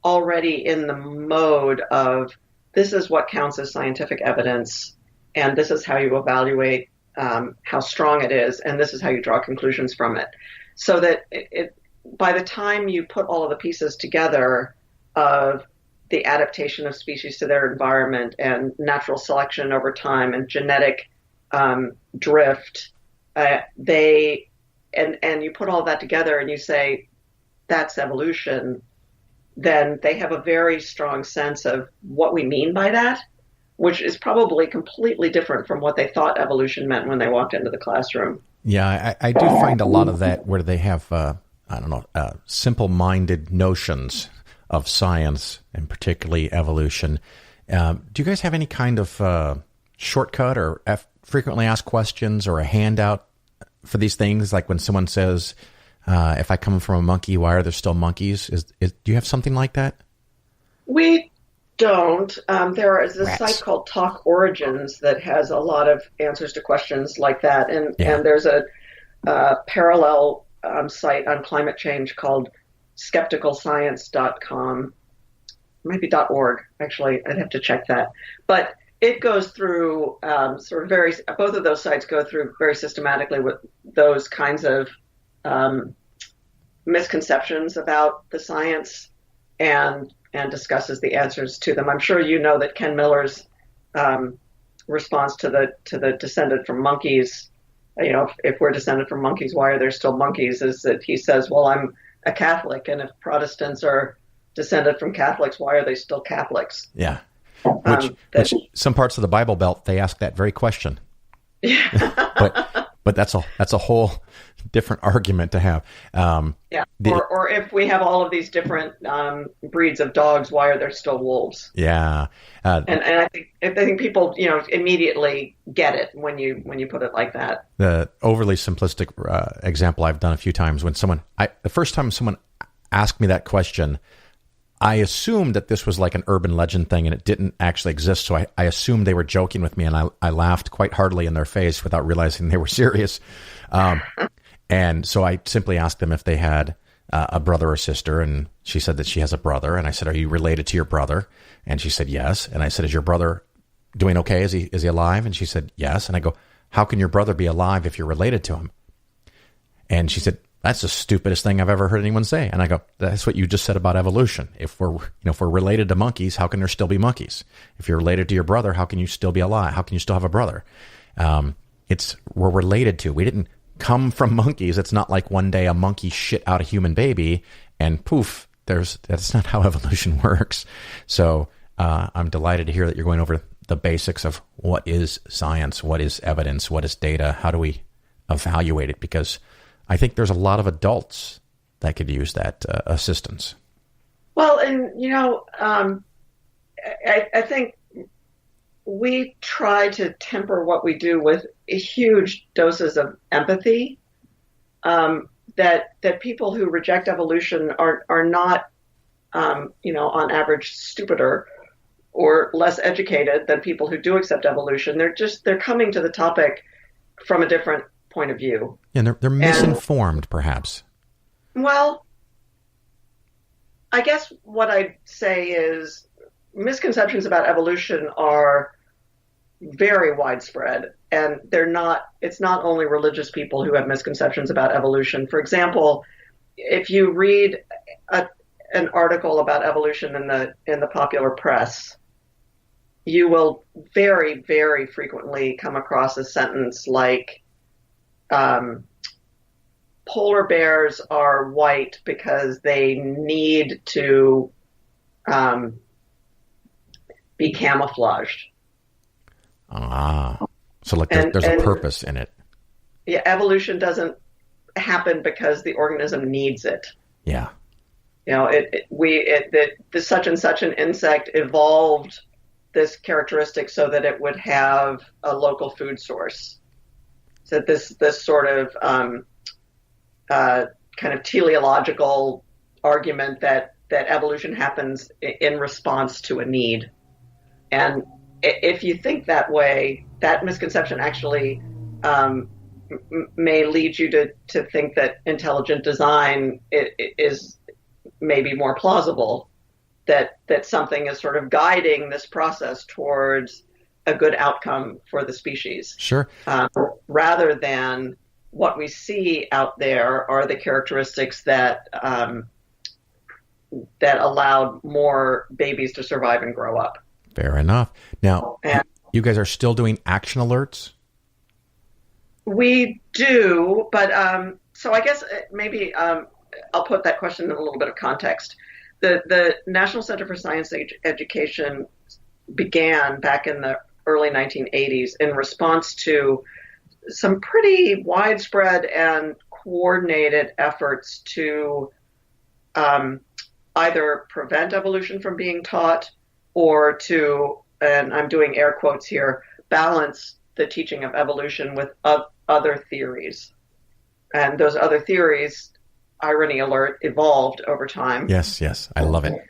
already in the mode of this is what counts as scientific evidence, and this is how you evaluate how strong it is, and this is how you draw conclusions from it. So that by the time you put all of the pieces together of the adaptation of species to their environment and natural selection over time and genetic drift, and you put all that together and you say, that's evolution, then they have a very strong sense of what we mean by that, which is probably completely different from what they thought evolution meant when they walked into the classroom. Yeah, I do find a lot of that where they have, simple-minded notions of science, and particularly evolution. Do you guys have any kind of shortcut or frequently asked questions or a handout for these things? Like when someone says, if I come from a monkey, why are there still monkeys? Do you have something like that? We don't. There is a site called Talk Origins that has a lot of answers to questions like that. And there's a parallel site on climate change called skepticalscience.com. It might be .org, actually. I'd have to check that. But it goes through both of those sites go through very systematically with those kinds of misconceptions about the science and discusses the answers to them. I'm sure you know that Ken Miller's response to the descended from monkeys, if we're descended from monkeys, why are there still monkeys, is that he says, well, I'm a Catholic, and if Protestants are descended from Catholics, why are they still Catholics? Yeah. Which some parts of the Bible Belt, they ask that very question. Yeah. But that's a whole different argument to have. Or if we have all of these different breeds of dogs, why are there still wolves? Yeah. And I think people immediately get it when you put it like that. The overly simplistic example I've done a few times when the first time someone asked me that question, I assumed that this was like an urban legend thing and it didn't actually exist. So I assumed they were joking with me, and I laughed quite heartily in their face without realizing they were serious. And so I simply asked them if they had a brother or sister, and she said that she has a brother. And I said, are you related to your brother? And she said, yes. And I said, is your brother doing okay? Is he alive? And she said, yes. And I go, how can your brother be alive if you're related to him? And she said, that's the stupidest thing I've ever heard anyone say. And I go, that's what you just said about evolution. If we're related to monkeys, how can there still be monkeys? If you're related to your brother, how can you still be alive? How can you still have a brother? We're related to. We didn't come from monkeys. It's not like one day a monkey shit out a human baby and poof, that's not how evolution works. So I'm delighted to hear that you're going over the basics of what is science, what is evidence, what is data, how do we evaluate it? Because I think there's a lot of adults that could use that assistance. Well, and I think we try to temper what we do with huge doses of empathy. That people who reject evolution are not, on average, stupider or less educated than people who do accept evolution. They're coming to the topic from a different point of view. And they're misinformed, perhaps. Well, I guess what I'd say is misconceptions about evolution are very widespread, and it's not only religious people who have misconceptions about evolution. For example, if you read an article about evolution in the popular press, you will very, very frequently come across a sentence like, polar bears are white because they need to be camouflaged. So like there's a purpose in it. Yeah, evolution doesn't happen because the organism needs it. Yeah. The such and such an insect evolved this characteristic so that it would have a local food source. So this sort of kind of teleological argument that evolution happens in response to a need. And if you think that way, that misconception actually may lead you to think that intelligent design is maybe more plausible, that something is sort of guiding this process towards a good outcome for the species. Sure. Rather than what we see out there are the characteristics that allowed more babies to survive and grow up. Fair enough. Now, you guys are still doing action alerts? We do, but so I guess maybe I'll put that question in a little bit of context. The National Center for Science Education began back in the early 1980s in response to some pretty widespread and coordinated efforts to either prevent evolution from being taught or to, and I'm doing air quotes here, balance the teaching of evolution with other theories. And those other theories, irony alert, evolved over time. Yes, I love it.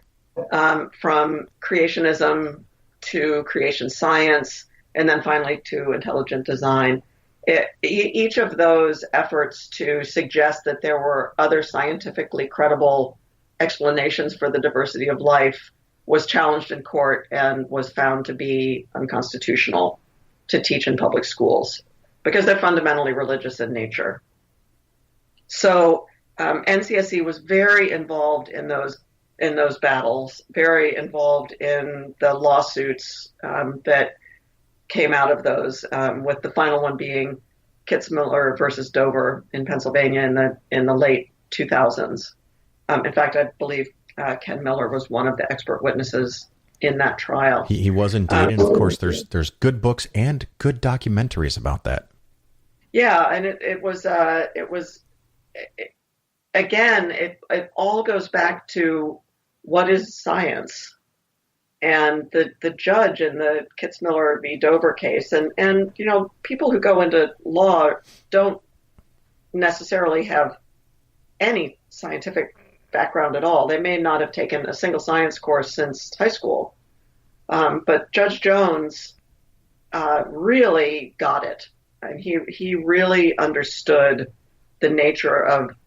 From creationism to creation science, and then finally to intelligent design. Each of those efforts to suggest that there were other scientifically credible explanations for the diversity of life was challenged in court and was found to be unconstitutional to teach in public schools because they're fundamentally religious in nature. So NCSE was very involved in those battles, very involved in the lawsuits that came out of those, with the final one being Kitzmiller versus Dover in Pennsylvania in the late 2000s. In fact, I believe Ken Miller was one of the expert witnesses in that trial. He was indeed, and of course, there's good books and good documentaries about that. Yeah, and it was again, it all goes back to what is science. And the judge in the Kitzmiller v. Dover case, and people who go into law don't necessarily have any scientific background at all. They may not have taken a single science course since high school. But Judge Jones really got it. And he really understood the nature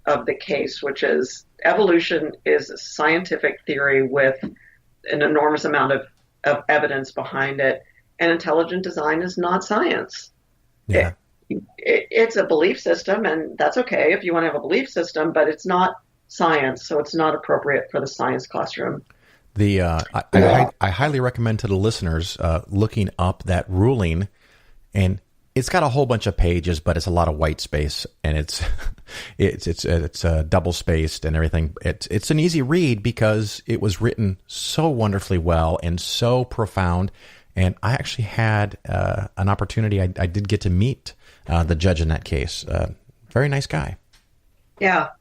of the case, which is evolution is a scientific theory with an enormous amount of evidence behind it, and intelligent design is not science. Yeah. It's a belief system, and that's okay if you want to have a belief system, but it's not science, so it's not appropriate for the science classroom. I highly recommend to the listeners looking up that ruling, and it's got a whole bunch of pages, but it's a lot of white space, and it's double spaced and everything. It's an easy read because it was written so wonderfully well and so profound. And I actually had an opportunity. I did get to meet the judge in that case. Very nice guy. Yeah,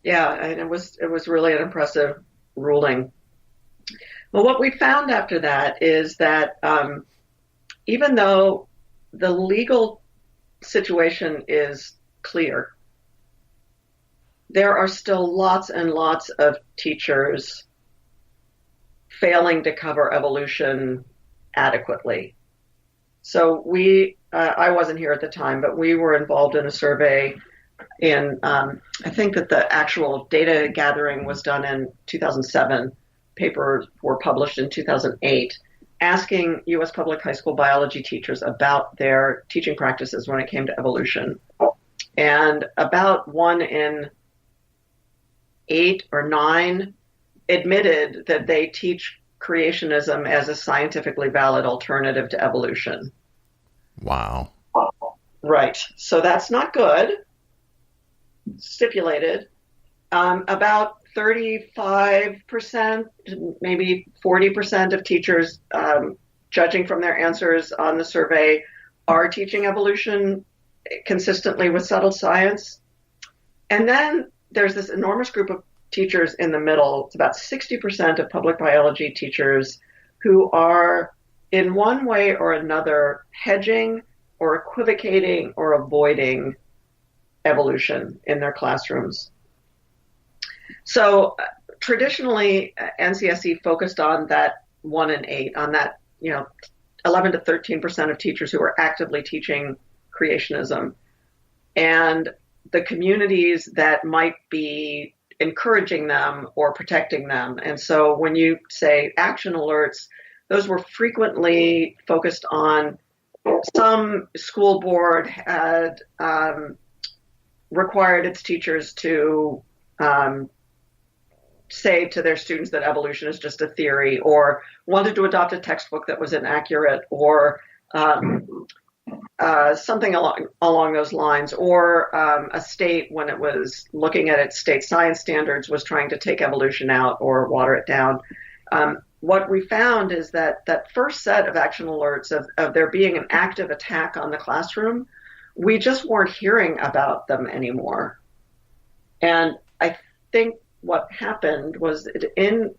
and it was really an impressive ruling. Well, what we found after that is that even though the legal situation is clear, there are still lots and lots of teachers failing to cover evolution adequately. So I wasn't here at the time, but we were involved in a survey I think that the actual data gathering was done in 2007. Papers were published in 2008, asking U.S. public high school biology teachers about their teaching practices when it came to evolution. And about 1 in 8 or 9 admitted that they teach creationism as a scientifically valid alternative to evolution. Wow. Right. So that's not good. Stipulated. About 35%, maybe 40% of teachers, judging from their answers on the survey, are teaching evolution consistently with settled science. And then there's this enormous group of teachers in the middle. It's about 60% of public biology teachers who are, in one way or another, hedging or equivocating or avoiding evolution in their classrooms. So traditionally, NCSE focused on that 1 in 8, on that 11 to 13% of teachers who are actively teaching creationism, and the communities that might be encouraging them or protecting them. And so when you say action alerts, those were frequently focused on some school board had required its teachers to say to their students that evolution is just a theory, or wanted to adopt a textbook that was inaccurate, or something along those lines, or a state, when it was looking at its state science standards, was trying to take evolution out or water it down. What we found is that first set of action alerts of there being an active attack on the classroom, we just weren't hearing about them anymore. And I think what happened was that in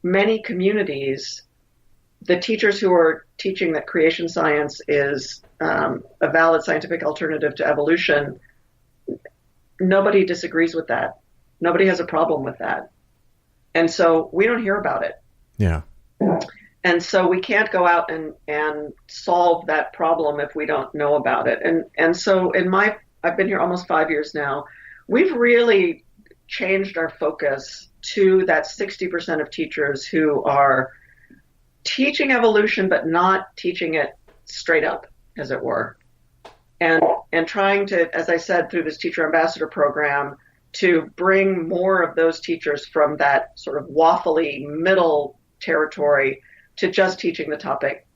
many communities, the teachers who are teaching that creation science is a valid scientific alternative to evolution, nobody disagrees with that. Nobody has a problem with that. And so we don't hear about it. Yeah. And so we can't go out and solve that problem if we don't know about it. And so I've been here almost 5 years now. We've really changed our focus to that 60% of teachers who are teaching evolution, but not teaching it straight up, as it were. And trying to, as I said, through this teacher ambassador program, to bring more of those teachers from that sort of waffly middle territory to just teaching the topic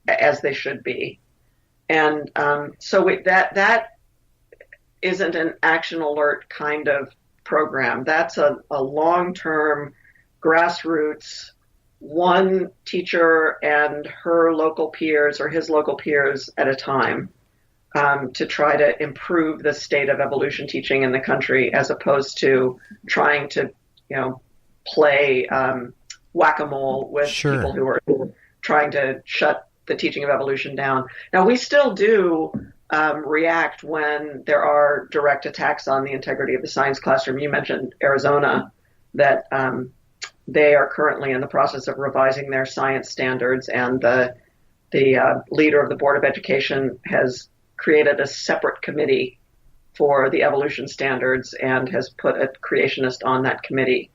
as they should be. And so that isn't an action alert kind of program. That's a long-term grassroots, one teacher and her local peers or his local peers at a time, to try to improve the state of evolution teaching in the country, as opposed to trying to, play whack-a-mole with people who are trying to shut the teaching of evolution down. Now, we still do react when there are direct attacks on the integrity of the science classroom. You mentioned Arizona, that they are currently in the process of revising their science standards, and the leader of the Board of Education has created a separate committee for the evolution standards and has put a creationist on that committee.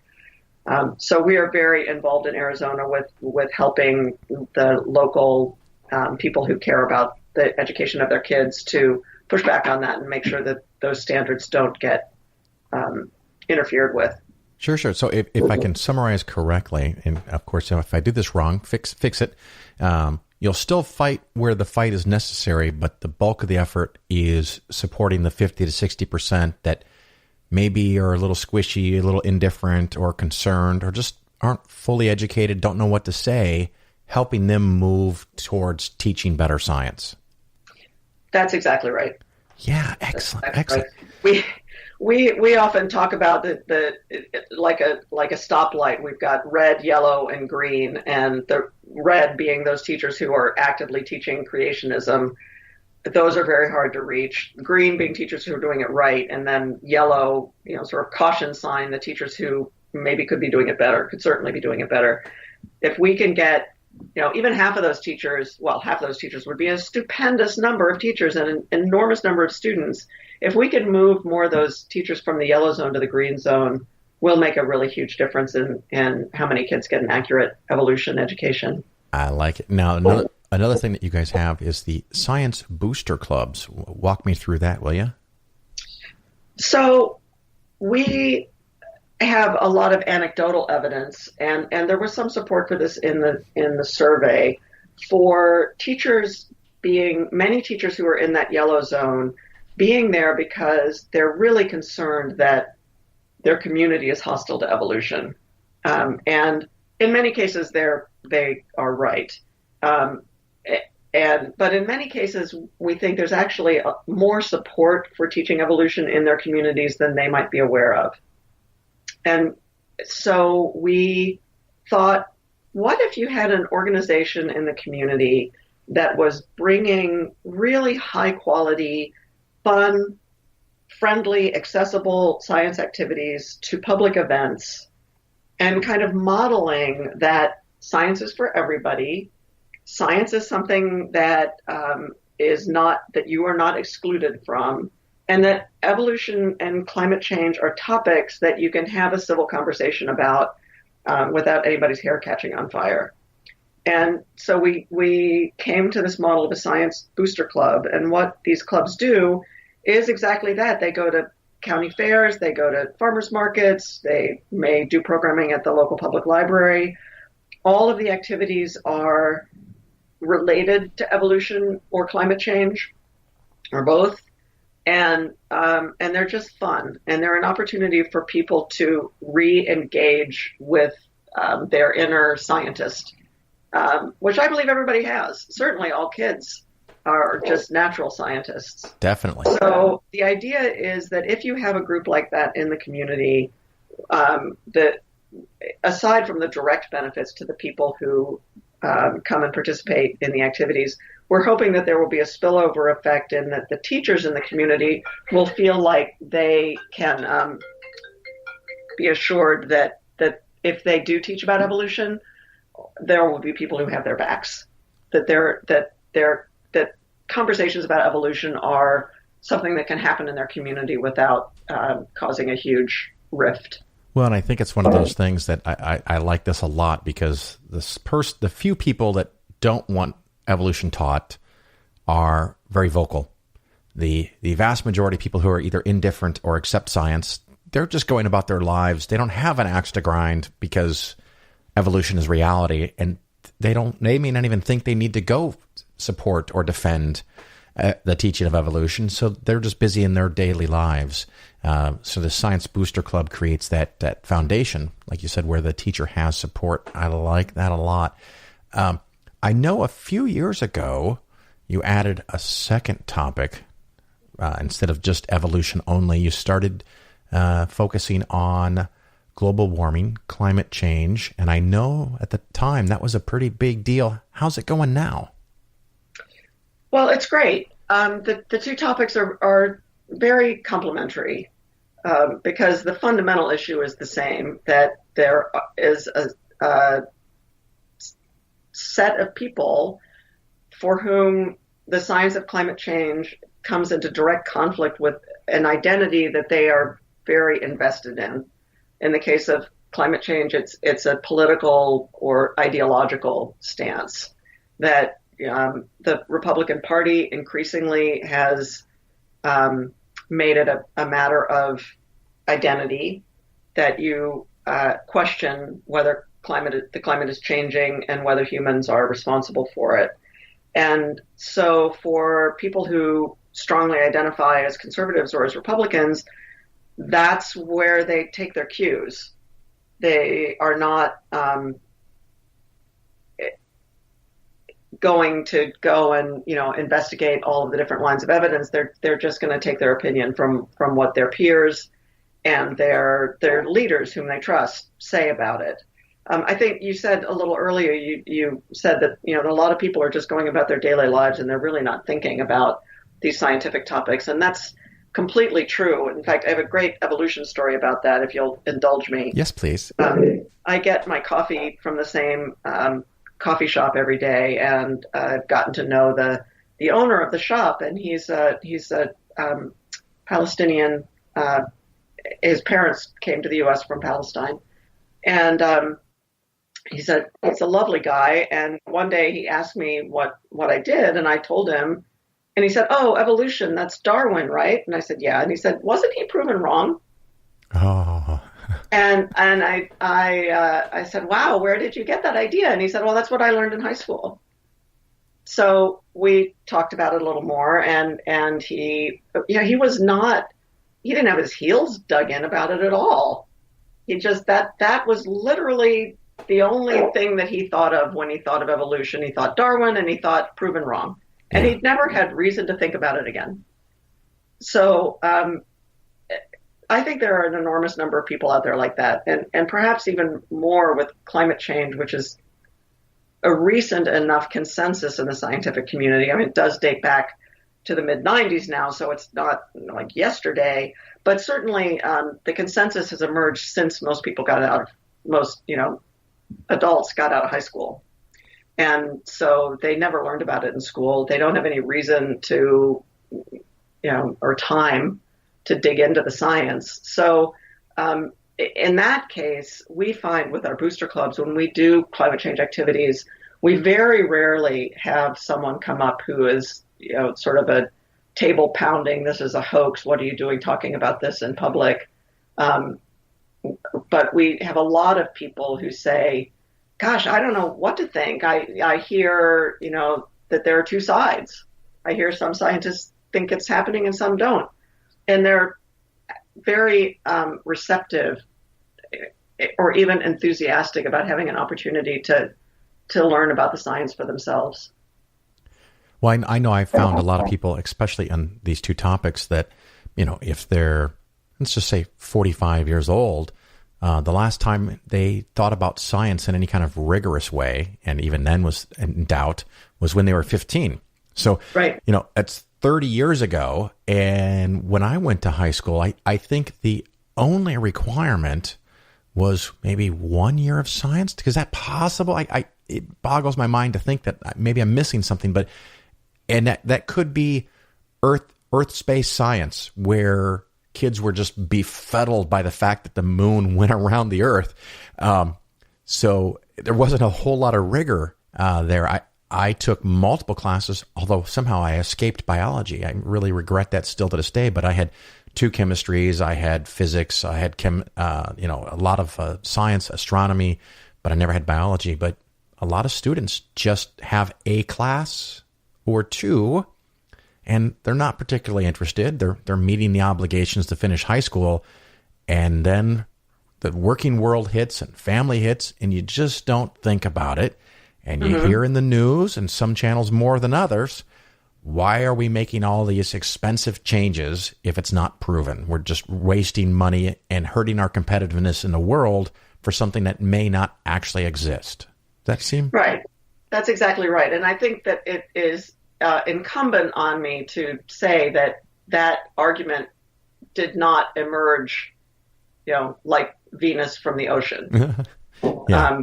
So we are very involved in Arizona with helping the local people who care about the education of their kids to push back on that and make sure that those standards don't get interfered with. Sure. So if I can summarize correctly, and of course, if I do this wrong, fix it. You'll still fight where the fight is necessary, but the bulk of the effort is supporting the 50 to 60% that maybe are a little squishy, a little indifferent or concerned, or just aren't fully educated, don't know what to say, helping them move towards teaching better science. That's exactly right. Yeah, excellent. Exactly right. We often talk about like a stoplight. We've got red, yellow, and green, and the red being those teachers who are actively teaching creationism. Those are very hard to reach. Green being teachers who are doing it right, and then yellow, sort of caution sign, the teachers who maybe could be doing it better, could certainly be doing it better. If we can get, even half of those teachers would be a stupendous number of teachers and an enormous number of students. If we could move more of those teachers from the yellow zone to the green zone, we'll make a really huge difference in how many kids get an accurate evolution education. I like it. Now, another thing that you guys have is the Science Booster Clubs. Walk me through that, will you? So we have a lot of anecdotal evidence, and there was some support for this in the survey, for many teachers who are in that yellow zone being there because they're really concerned that their community is hostile to evolution. And in many cases, they are right. But in many cases, we think there's actually more support for teaching evolution in their communities than they might be aware of. And so we thought, what if you had an organization in the community that was bringing really high quality, fun, friendly, accessible science activities to public events and kind of modeling that science is for everybody. Science is something that that you are not excluded from, and that evolution and climate change are topics that you can have a civil conversation about without anybody's hair catching on fire. And so we came to this model of a Science Booster Club, and what these clubs do is exactly that. They go to county fairs, they go to farmers markets, they may do programming at the local public library. All of the activities are related to evolution or climate change, or both. And they're just fun, and they're an opportunity for people to re-engage with their inner scientist, which I believe everybody has. Certainly all kids are just natural scientists. Definitely. So the idea is that if you have a group like that in the community, that aside from the direct benefits to the people who come and participate in the activities, we're hoping that there will be a spillover effect, and that the teachers in the community will feel like they can be assured that if they do teach about evolution, there will be people who have their backs. That conversations about evolution are something that can happen in their community without causing a huge rift. Well, and I think it's one of those things that I like this a lot, because the few people that don't want evolution taught are very vocal. The vast majority of people who are either indifferent or accept science, they're just going about their lives. They don't have an axe to grind because evolution is reality, and they may not even think they need to go support or defend the teaching of evolution. So they're just busy in their daily lives. So the Science Booster Club creates that foundation, like you said, where the teacher has support. I like that a lot. I know a few years ago, you added a second topic. Instead of just evolution only, you started focusing on global warming, climate change. And I know at the time that was a pretty big deal. How's it going now? Well, it's great. The two topics are very complementary because the fundamental issue is the same, that there is a set of people for whom the science of climate change comes into direct conflict with an identity that they are very invested in. In the case of climate change, it's a political or ideological stance that the Republican Party increasingly has made it a matter of identity, that you question whether the climate is changing and whether humans are responsible for it. And so for people who strongly identify as conservatives or as Republicans, that's where they take their cues. They are not going to go and investigate all of the different lines of evidence. They're just going to take their opinion from what their peers and their leaders whom they trust say about it. I think you said a little earlier, you said that a lot of people are just going about their daily lives and they're really not thinking about these scientific topics, and that's completely true. In fact, I have a great evolution story about that, if you'll indulge me. Yes, please. I get my coffee from the same coffee shop every day, and I've gotten to know the owner of the shop, and he's a Palestinian. His parents came to the U.S. from Palestine, and he's a lovely guy. And one day he asked me what I did, and I told him, and he said, "Oh, evolution, that's Darwin, right?" And I said, "Yeah." And he said, "Wasn't he proven wrong?" Oh. And I said, "Wow, where did you get that idea?" And he said, "Well, that's what I learned in high school." So we talked about it a little more, and he didn't have his heels dug in about it at all. He just that was literally the only thing that he thought of when he thought of evolution. He thought Darwin, and he thought proven wrong, and he'd never had reason to think about it again. So I think there are an enormous number of people out there like that, and perhaps even more with climate change, which is a recent enough consensus in the scientific community. I mean, it does date back to the mid-90s now, so it's not like yesterday, but certainly the consensus has emerged since most adults got out of high school. And so they never learned about it in school. They don't have any reason to, or time to dig into the science. So in that case, we find with our booster clubs, when we do climate change activities, we very rarely have someone come up who is, sort of a table pounding, "This is a hoax. What are you doing talking about this in public?" But we have a lot of people who say, "Gosh, I don't know what to think. I hear, that there are two sides. I hear some scientists think it's happening and some don't." And they're very receptive or even enthusiastic about having an opportunity to learn about the science for themselves. Well, I know I found a lot of people, especially on these two topics, that, if they're, let's just say 45 years old, the last time they thought about science in any kind of rigorous way, and even then was in doubt, was when they were 15. So, right. That's 30 years ago. And when I went to high school, I think the only requirement was maybe 1 year of science. Is that possible? It boggles my mind to think that maybe I'm missing something, and that could be Earth space science, where kids were just befuddled by the fact that the moon went around the Earth. So there wasn't a whole lot of rigor there. I took multiple classes, although somehow I escaped biology. I really regret that still to this day, but I had 2 chemistries, I had physics, I had a lot of science, astronomy, but I never had biology. But a lot of students just have a class or 2, and they're not particularly interested. They're meeting the obligations to finish high school, and then the working world hits and family hits, and you just don't think about it. And you hear in the news, and some channels more than others, why are we making all these expensive changes if it's not proven? We're just wasting money and hurting our competitiveness in the world for something that may not actually exist. Does that seem right? That's exactly right. And I think that it is incumbent on me to say that argument did not emerge, like Venus from the ocean. Yeah.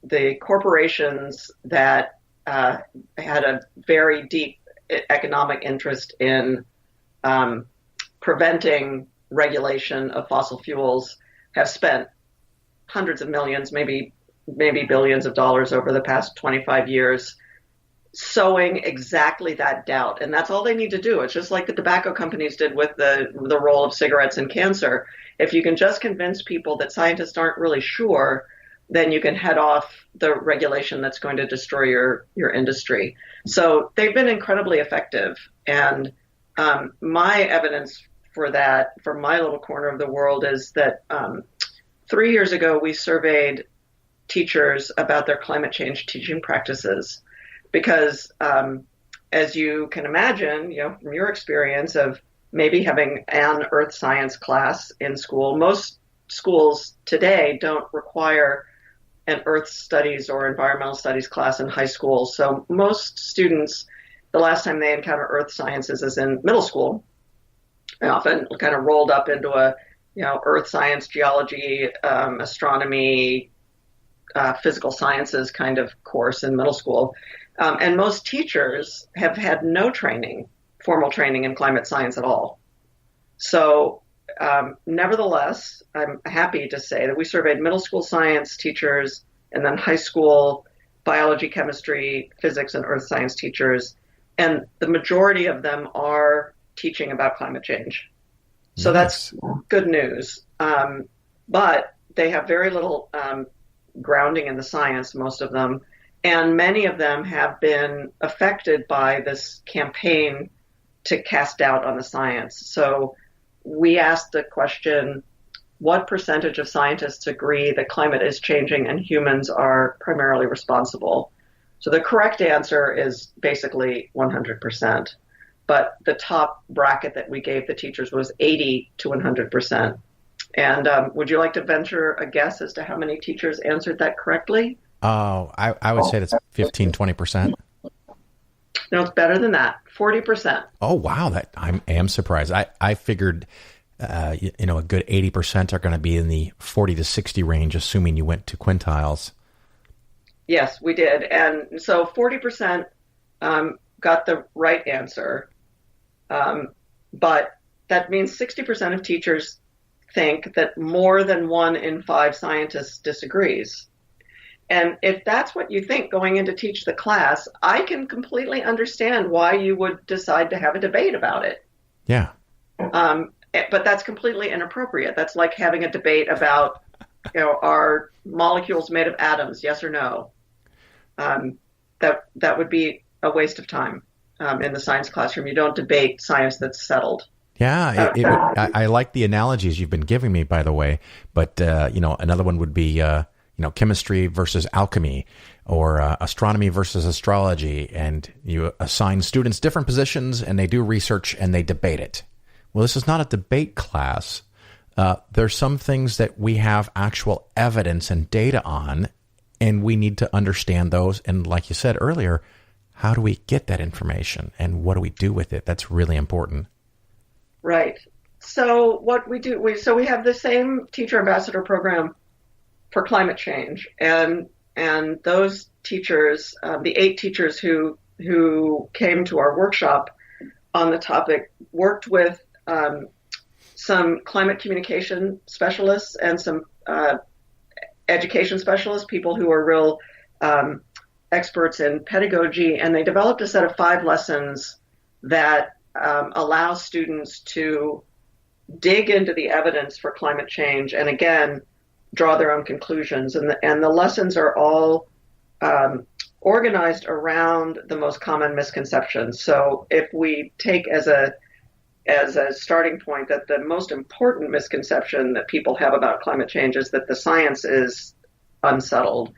The corporations that had a very deep economic interest in preventing regulation of fossil fuels have spent hundreds of millions, maybe billions of dollars over the past 25 years sowing exactly that doubt. And that's all they need to do. It's just like the tobacco companies did with the role of cigarettes in cancer. If you can just convince people that scientists aren't really sure, then you can head off the regulation that's going to destroy your industry. So they've been incredibly effective. And my evidence for that, for my little corner of the world, is that 3 years ago, we surveyed teachers about their climate change teaching practices, because as you can imagine, from your experience of maybe having an earth science class in school, most schools today don't require an earth studies or environmental studies class in high school. So most students, the last time they encounter earth sciences is in middle school, and often kind of rolled up into a earth science, geology, astronomy, physical sciences kind of course in middle school. And most teachers have had no formal training in climate science at all. So nevertheless, I'm happy to say that we surveyed middle school science teachers and then high school biology, chemistry, physics, and earth science teachers. And the majority of them are teaching about climate change. So Nice. that's good news. But they have very little grounding in the science, most of them. And many of them have been affected by this campaign to cast doubt on the science. So we asked the question, what percentage of scientists agree that climate is changing and humans are primarily responsible? So the correct answer is basically 100%. But the top bracket that we gave the teachers was 80 to 100%. And would you like to venture a guess as to how many teachers answered that correctly? Oh, I would say that's 15, 20%. No, it's better than that. 40%. Oh, wow. That I am surprised. I figured, a good 80% are going to be in the 40 to 60 range, assuming you went to quintiles. Yes, we did. And so 40% got the right answer. But that means 60% of teachers think that more than 1 in 5 scientists disagrees. And if that's what you think going in to teach the class, I can completely understand why you would decide to have a debate about it. Yeah. But that's completely inappropriate. That's like having a debate about, are molecules made of atoms, yes or no? That would be a waste of time in the science classroom. You don't debate science that's settled. Yeah, I like the analogies you've been giving me, by the way. But another one would be chemistry versus alchemy, or astronomy versus astrology, and you assign students different positions, and they do research and they debate it. Well, this is not a debate class. There's some things that we have actual evidence and data on, and we need to understand those. And like you said earlier, how do we get that information, and what do we do with it? That's really important. Right. So what we do, we have the same teacher ambassador program for climate change, and those teachers, the 8 teachers who came to our workshop on the topic, worked with some climate communication specialists and some education specialists, people who are real experts in pedagogy, and they developed a set of 5 lessons that allow students to dig into the evidence for climate change and, again, draw their own conclusions. And the lessons are all organized around the most common misconceptions. So if we take as a starting point that the most important misconception that people have about climate change is that the science is unsettled,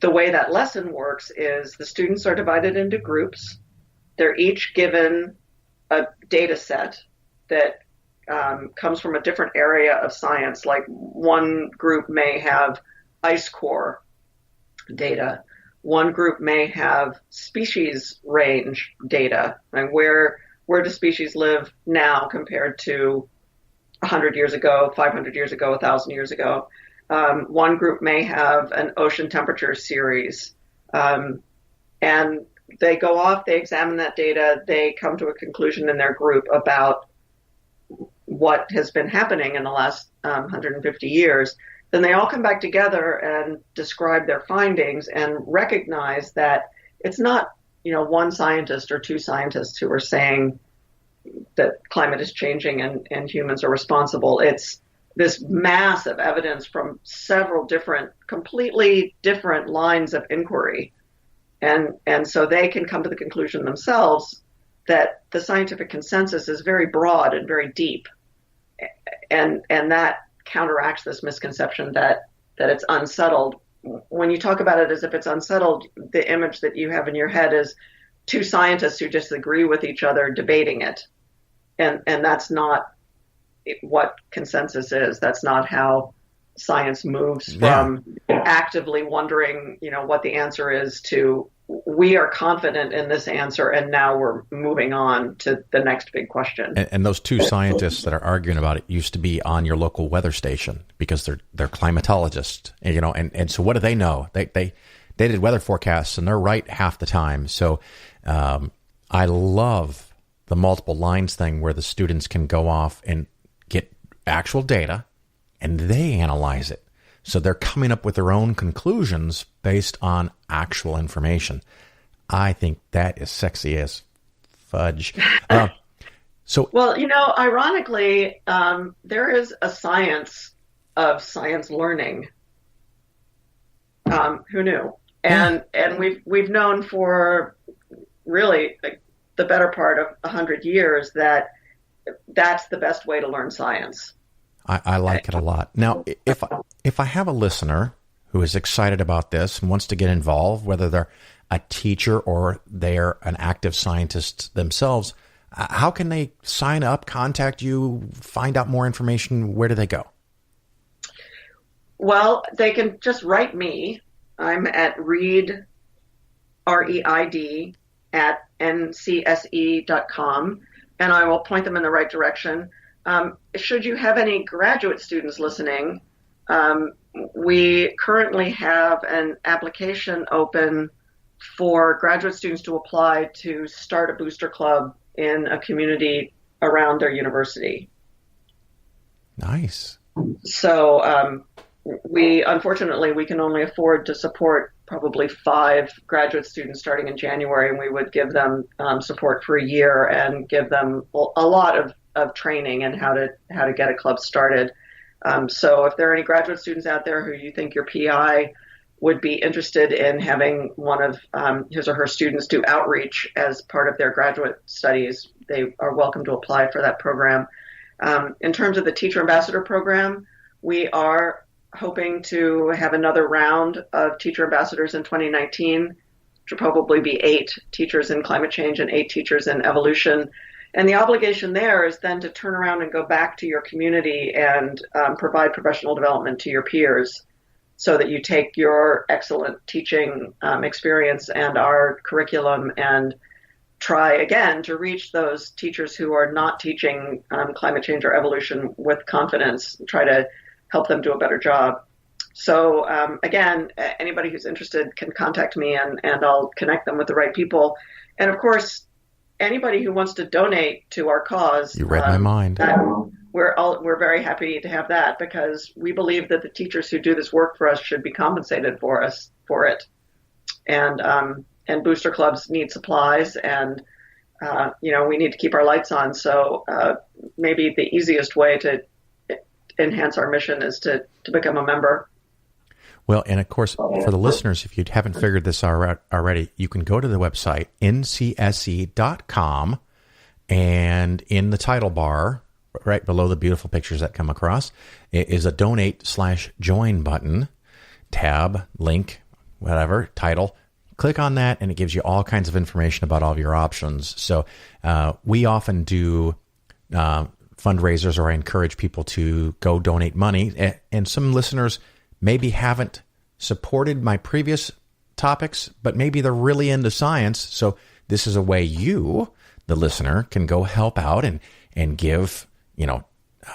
the way that lesson works is the students are divided into groups. They're each given a data set that comes from a different area of science. Like one group may have ice core data. One group may have species range data, and where do species live now compared to 100 years ago, 500 years ago, 1,000 years ago. One group may have an ocean temperature series. And they go off, they examine that data, they come to a conclusion in their group about what has been happening in the last 150 years. Then they all come back together and describe their findings and recognize that it's not, one scientist or 2 scientists who are saying that climate is changing and humans are responsible. It's this mass of evidence from several completely different lines of inquiry. And so they can come to the conclusion themselves that the scientific consensus is very broad and very deep. And that counteracts this misconception that it's unsettled, when you talk about it as if it's unsettled, the image that you have in your head is two scientists who disagree with each other debating it. And that's not what consensus is. That's not how science moves from actively wondering, what the answer is to we are confident in this answer and now we're moving on to the next big question. And those two scientists that are arguing about it used to be on your local weather station because they're climatologists, and so what do they know? They did weather forecasts and they're right half the time. So I love the multiple lines thing where the students can go off and get actual data and they analyze it. So they're coming up with their own conclusions based on actual information. I think that is sexy as fudge. Well, ironically, there is a science of science learning. Who knew? And we've known for really the better part of 100 years that that's the best way to learn science. I like it a lot. Now, if I have a listener who is excited about this and wants to get involved, whether they're a teacher or they're an active scientist themselves, how can they sign up, contact you, find out more information? Where do they go? Well, they can just write me. I'm at Reid, REID, at ncse.com, and I will point them in the right direction. Should you have any graduate students listening, we currently have an application open for graduate students to apply to start a booster club in a community around their university. Nice. So unfortunately, we can only afford to support probably 5 graduate students starting in January, and we would give them support for a year and give them a lot of training and how to get a club started. So if there are any graduate students out there who you think your PI would be interested in having one of his or her students do outreach as part of their graduate studies, they are welcome to apply for that program. In terms of the Teacher Ambassador program, we are hoping to have another round of Teacher Ambassadors in 2019, which will probably be 8 teachers in climate change and 8 teachers in evolution. And the obligation there is then to turn around and go back to your community and provide professional development to your peers so that you take your excellent teaching experience and our curriculum and try again to reach those teachers who are not teaching climate change or evolution with confidence, try to help them do a better job. So again, anybody who's interested can contact me and I'll connect them with the right people. And of course, anybody who wants to donate to our cause, you read my mind. We're very happy to have that because we believe that the teachers who do this work for us should be compensated for it. And booster clubs need supplies, and we need to keep our lights on. So maybe the easiest way to enhance our mission is to become a member. Well, and of course, for the listeners, if you haven't figured this out already, you can go to the website, ncse.com, and in the title bar, right below the beautiful pictures that come across, is a donate/join button, tab, link, whatever, title. Click on that, and it gives you all kinds of information about all of your options. So we often do fundraisers, or I encourage people to go donate money, and some listeners maybe haven't supported my previous topics, but maybe they're really into science. So this is a way you, the listener, can go help out and give,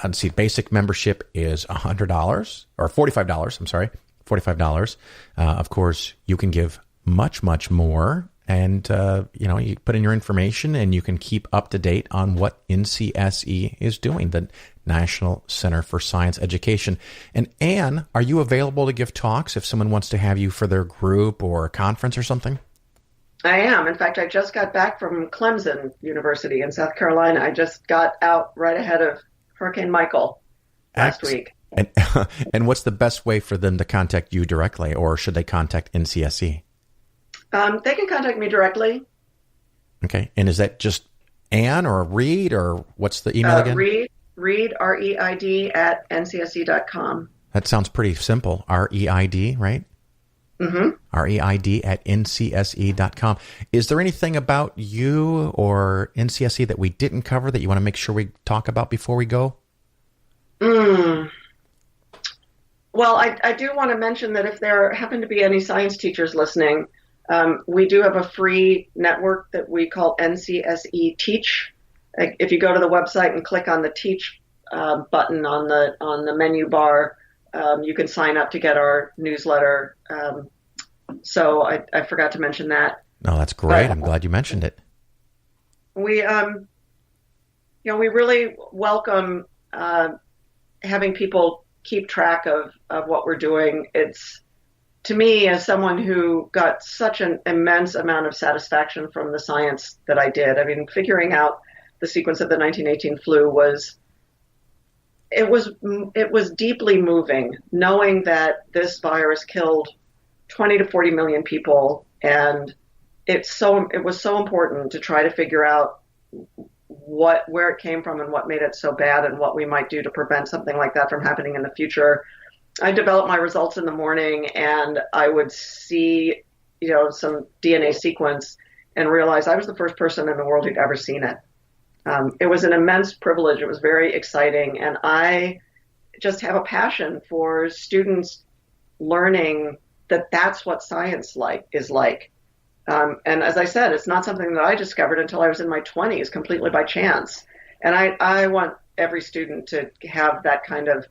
let's see, basic membership is $100 or $45. I'm sorry, $45. Of course, you can give much, much more. And, you put in your information and you can keep up to date on what NCSE is doing, the National Center for Science Education. And Anne, are you available to give talks if someone wants to have you for their group or a conference or something? I am. In fact, I just got back from Clemson University in South Carolina. I just got out right ahead of Hurricane Michael last week. And what's the best way for them to contact you directly, or should they contact NCSE? They can contact me directly. Okay. And is that just Anne or Reid, or what's the email again? Reid, REID at ncse.com. That sounds pretty simple. REID, right? Reid at ncse.com. Is there anything about you or NCSE that we didn't cover that you want to make sure we talk about before we go? Well, I do want to mention that if there happen to be any science teachers listening, we do have a free network that we call NCSE Teach. If you go to the website and click on the Teach button on the menu bar, you can sign up to get our newsletter. So I forgot to mention that. No, that's great. I'm glad you mentioned it. We, we really welcome having people keep track of what we're doing. It's, to me, as someone who got such an immense amount of satisfaction from the science that I did. I mean, figuring out the sequence of the 1918 flu was deeply moving, knowing that this virus killed 20 to 40 million people, and it was so important to try to figure out where it came from and what made it so bad and what we might do to prevent something like that from happening in the future. I developed my results in the morning, and I would see, some DNA sequence and realize I was the first person in the world who'd ever seen it. It was an immense privilege. It was very exciting. And I just have a passion for students learning that that's what science is like. And as I said, it's not something that I discovered until I was in my 20s, completely by chance. And I want every student to have that kind of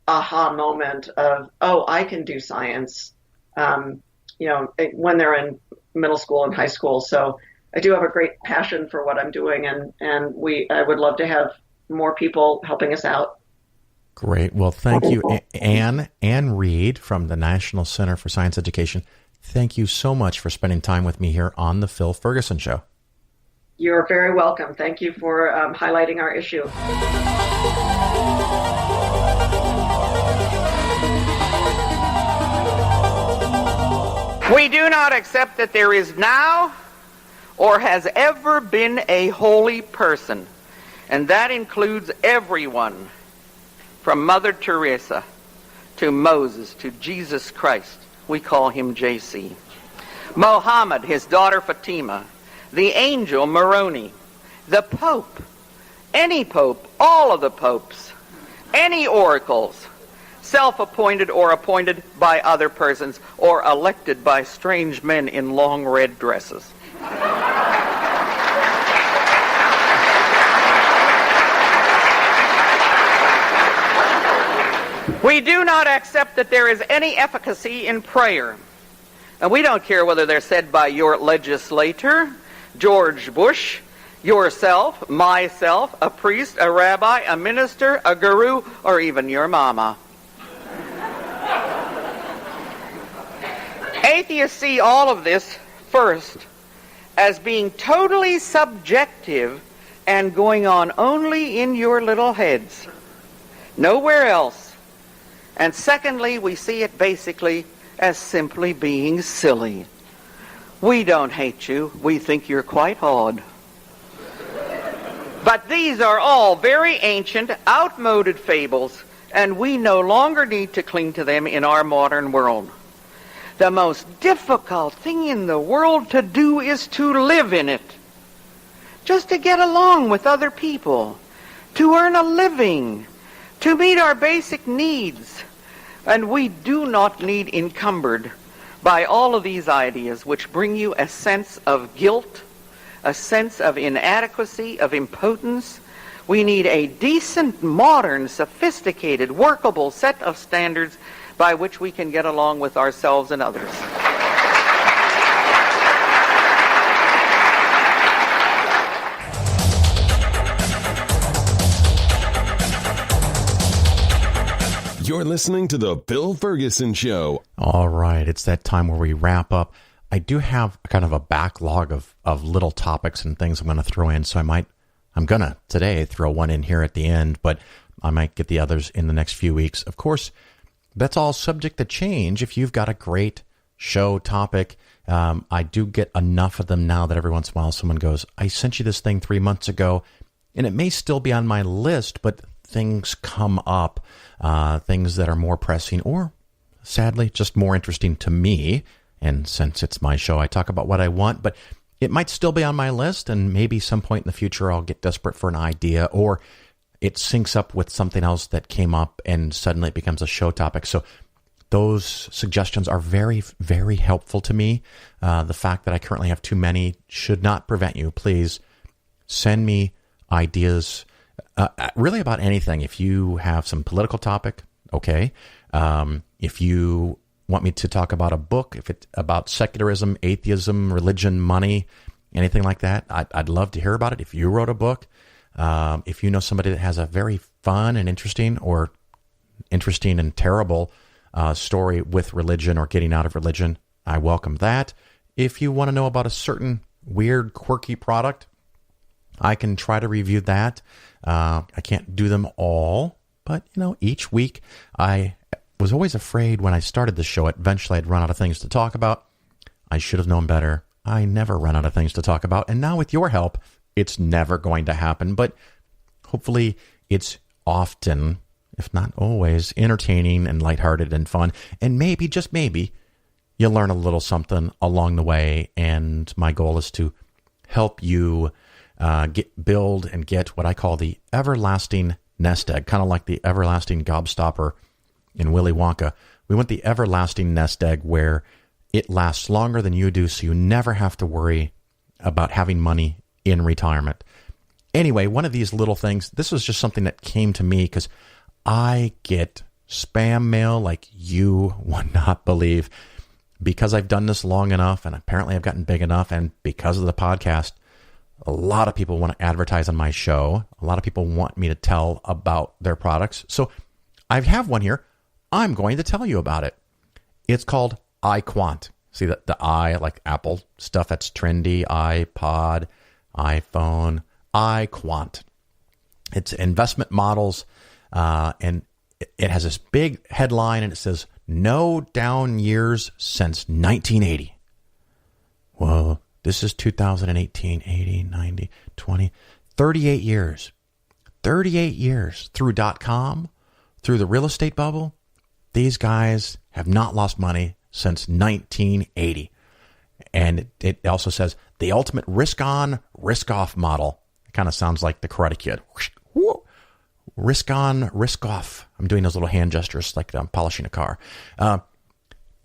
aha moment of, oh, I can do science, when they're in middle school and high school. So I do have a great passion for what I'm doing, and I would love to have more people helping us out. Great. Well, thank you, Ann Reid from the National Center for Science Education. Thank you so much for spending time with me here on The Phil Ferguson Show. You're very welcome. Thank you for highlighting our issue. We do not accept that there is now or has ever been a holy person, and that includes everyone from Mother Teresa to Moses to Jesus Christ. We call him JC. Mohammed, his daughter Fatima, the angel Moroni, the Pope, any Pope, all of the popes, any oracles, self-appointed or appointed by other persons, or elected by strange men in long red dresses. We do not accept that there is any efficacy in prayer. And we don't care whether they're said by your legislator, George Bush, yourself, myself, a priest, a rabbi, a minister, a guru, or even your mama. Atheists see all of this, first, as being totally subjective and going on only in your little heads, nowhere else. And secondly, we see it basically as simply being silly. We don't hate you. We think you're quite odd. But these are all very ancient, outmoded fables, and we no longer need to cling to them in our modern world. The most difficult thing in the world to do is to live in it. Just to get along with other people, to earn a living, to meet our basic needs. And we do not need encumbered by all of these ideas which bring you a sense of guilt, a sense of inadequacy, of impotence. We need a decent, modern, sophisticated, workable set of standards by which we can get along with ourselves and others. You're listening to The Phil Ferguson Show. All right, it's that time where we wrap up. I do have kind of a backlog of little topics and things I'm going to throw in, so I'm going to today throw one in here at the end, but I might get the others in the next few weeks. Of course, that's all subject to change. If you've got a great show topic, I do get enough of them now that every once in a while someone goes, I sent you this thing 3 months ago, and it may still be on my list, but things come up, things that are more pressing, or sadly, just more interesting to me. And since it's my show, I talk about what I want, but it might still be on my list, and maybe some point in the future I'll get desperate for an idea, or it syncs up with something else that came up and suddenly it becomes a show topic. So those suggestions are very, very helpful to me. The fact that I currently have too many should not prevent you. Please send me ideas, really about anything. If you have some political topic, okay. If you want me to talk about a book, if it's about secularism, atheism, religion, money, anything like that, I'd love to hear about it. If you wrote a book, if you know somebody that has a very fun and interesting and terrible story with religion or getting out of religion, I welcome that. If you want to know about a certain weird, quirky product, I can try to review that. I can't do them all, but each week I was always afraid when I started the show, eventually I'd run out of things to talk about. I should have known better. I never run out of things to talk about. And now with your help, it's never going to happen. But hopefully it's often, if not always, entertaining and lighthearted and fun. And maybe, just maybe, you'll learn a little something along the way. And my goal is to help you build and get what I call the everlasting nest egg, kind of like the everlasting gobstopper in Willy Wonka. We want the everlasting nest egg where it lasts longer than you do, so you never have to worry about having money in retirement. Anyway, one of these little things, this was just something that came to me because I get spam mail like you would not believe. Because I've done this long enough, and apparently I've gotten big enough, and because of the podcast, a lot of people want to advertise on my show. A lot of people want me to tell about their products. So I have one here. I'm going to tell you about it. It's called iQuant. See the I, like Apple stuff that's trendy, iPod, iPhone, iQuant. It's investment models, and it has this big headline, and it says, no down years since 1980. Well, this is 2018, 80, 90, 20, 38 years. 38 years through .com, through the real estate bubble. These guys have not lost money since 1980. And it also says the ultimate risk-on, risk-off model. It kind of sounds like the Karate Kid. Risk-on, risk-off. I'm doing those little hand gestures like I'm polishing a car.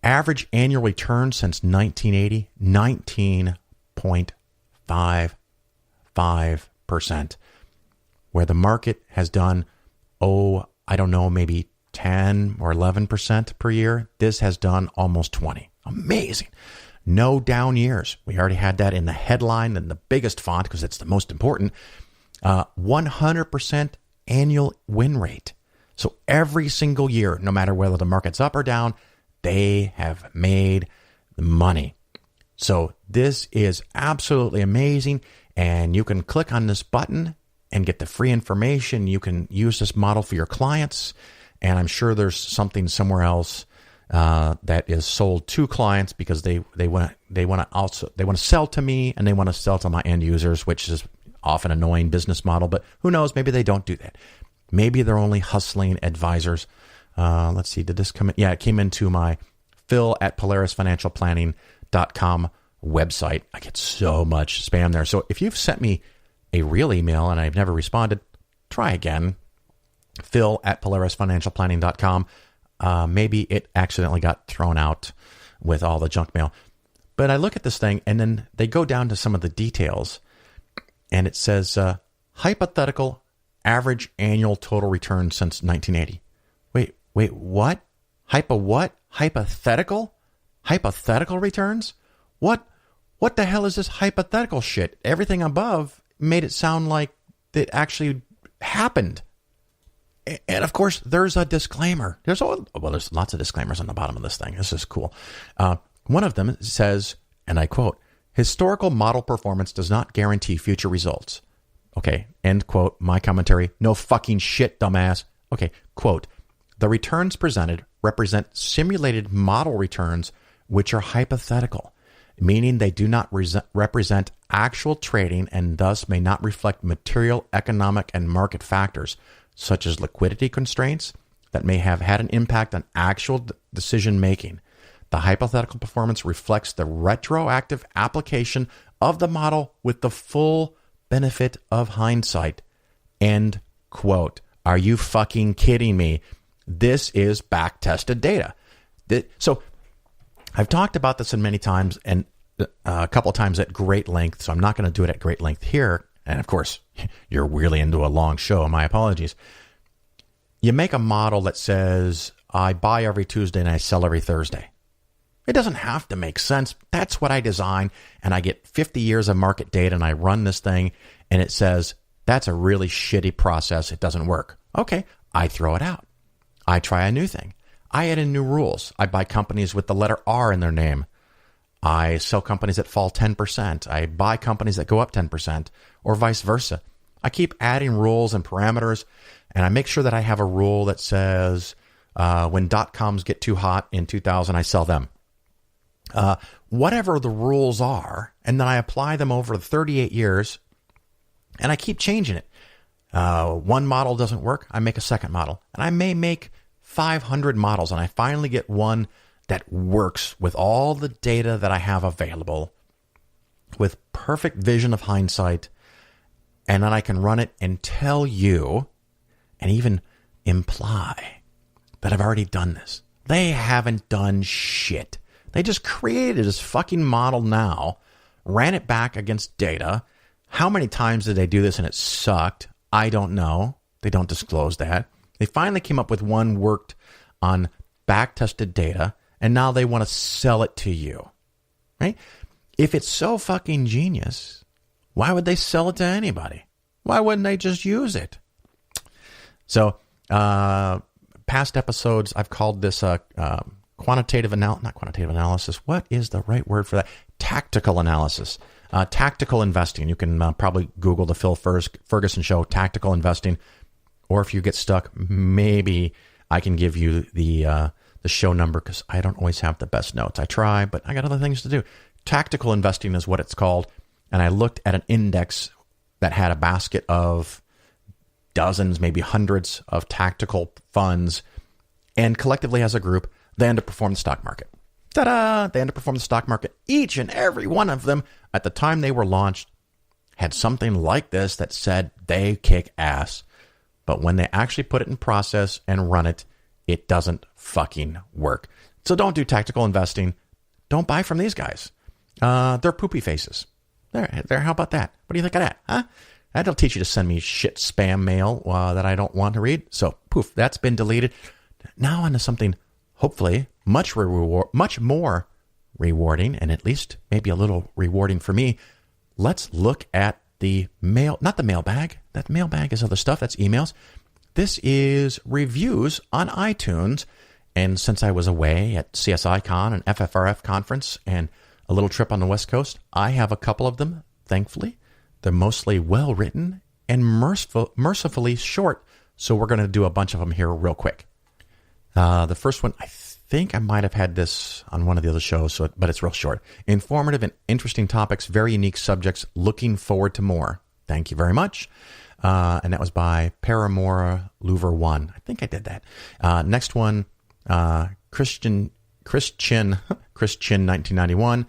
Average annual return since 1980, 19.55%. Where the market has done, maybe 10 or 11% per year. This has done almost 20. Amazing. No down years. We already had that in the headline and the biggest font because it's the most important. 100% annual win rate. So every single year, no matter whether the market's up or down, they have made money. So this is absolutely amazing. And you can click on this button and get the free information. You can use this model for your clients. And I'm sure there's something somewhere else that is sold to clients because they want to sell to me and they want to sell to my end users, which is often an annoying business model. But who knows? Maybe they don't do that. Maybe they're only hustling advisors. Let's see. Did this come in? Yeah, it came into my phil@polarisfinancialplanning.com website. I get so much spam there. So if you've sent me a real email and I've never responded, try again. phil@polarisfinancialplanning.com. Maybe it accidentally got thrown out with all the junk mail. But I look at this thing and then they go down to some of the details and it says hypothetical average annual total return since 1980. Wait, what? What? Hypothetical? Hypothetical returns? What the hell is this hypothetical shit? Everything above made it sound like it actually happened. And of course, there's a disclaimer. There's lots of disclaimers on the bottom of this thing. This is cool. One of them says, and I quote, historical model performance does not guarantee future results. Okay, end quote. My commentary, no fucking shit, dumbass. Okay, quote, the returns presented represent simulated model returns which are hypothetical, meaning they do not represent actual trading and thus may not reflect material, economic, and market factors, such as liquidity constraints that may have had an impact on actual decision making. The hypothetical performance reflects the retroactive application of the model with the full benefit of hindsight. End quote. Are you fucking kidding me? This is back-tested data. So I've talked about this in many times and a couple of times at great length, so I'm not going to do it at great length here. And of course, you're really into a long show. My apologies. You make a model that says, I buy every Tuesday and I sell every Thursday. It doesn't have to make sense. That's what I design, and I get 50 years of market data, and I run this thing, and it says, that's a really shitty process. It doesn't work. Okay, I throw it out. I try a new thing. I add in new rules. I buy companies with the letter R in their name. I sell companies that fall 10%. I buy companies that go up 10%, or vice versa. I keep adding rules and parameters, and I make sure that I have a rule that says when .coms get too hot in 2000, I sell them. Whatever the rules are, and then I apply them over 38 years, and I keep changing it. One model doesn't work, I make a second model. And I may make 500 models, and I finally get one that works with all the data that I have available, with perfect vision of hindsight, and then I can run it and tell you, and even imply, that I've already done this. They haven't done shit. They just created this fucking model now, ran it back against data. How many times did they do this and it sucked? I don't know. They don't disclose that. They finally came up with one worked on back-tested data, and now they want to sell it to you, right? If it's so fucking genius, why would they sell it to anybody? Why wouldn't they just use it? So, past episodes, I've called this quantitative analysis, not quantitative analysis. What is the right word for that? Tactical analysis. Tactical investing. You can probably Google the Phil Ferguson Show, tactical investing. Or if you get stuck, maybe I can give you the show number, because I don't always have the best notes. I try, but I got other things to do. Tactical investing is what it's called. And I looked at an index that had a basket of dozens, maybe hundreds of tactical funds. And collectively as a group, they underperformed the stock market. Ta-da! They underperformed the stock market. Each and every one of them, at the time they were launched, had something like this that said they kick ass. But when they actually put it in process and run it, it doesn't fucking work. So don't do tactical investing. Don't buy from these guys. They're poopy faces. There. How about that? What do you think of that? Huh? That'll teach you to send me shit spam mail that I don't want to read. So poof, that's been deleted. Now onto something hopefully much more rewarding, and at least maybe a little rewarding for me. Let's look at the mail, not the mailbag. That mailbag is other stuff. That's emails. This is reviews on iTunes. And since I was away at CSICon and FFRF conference and a little trip on the West Coast, I have a couple of them, thankfully. They're mostly well-written and mercifully short. So we're going to do a bunch of them here real quick. The first one, I think I might have had this on one of the other shows, but it's real short. Informative and interesting topics, very unique subjects. Looking forward to more. Thank you very much. And that was by Paramora Louver 1. I think I did that. Next one, Christian 1991.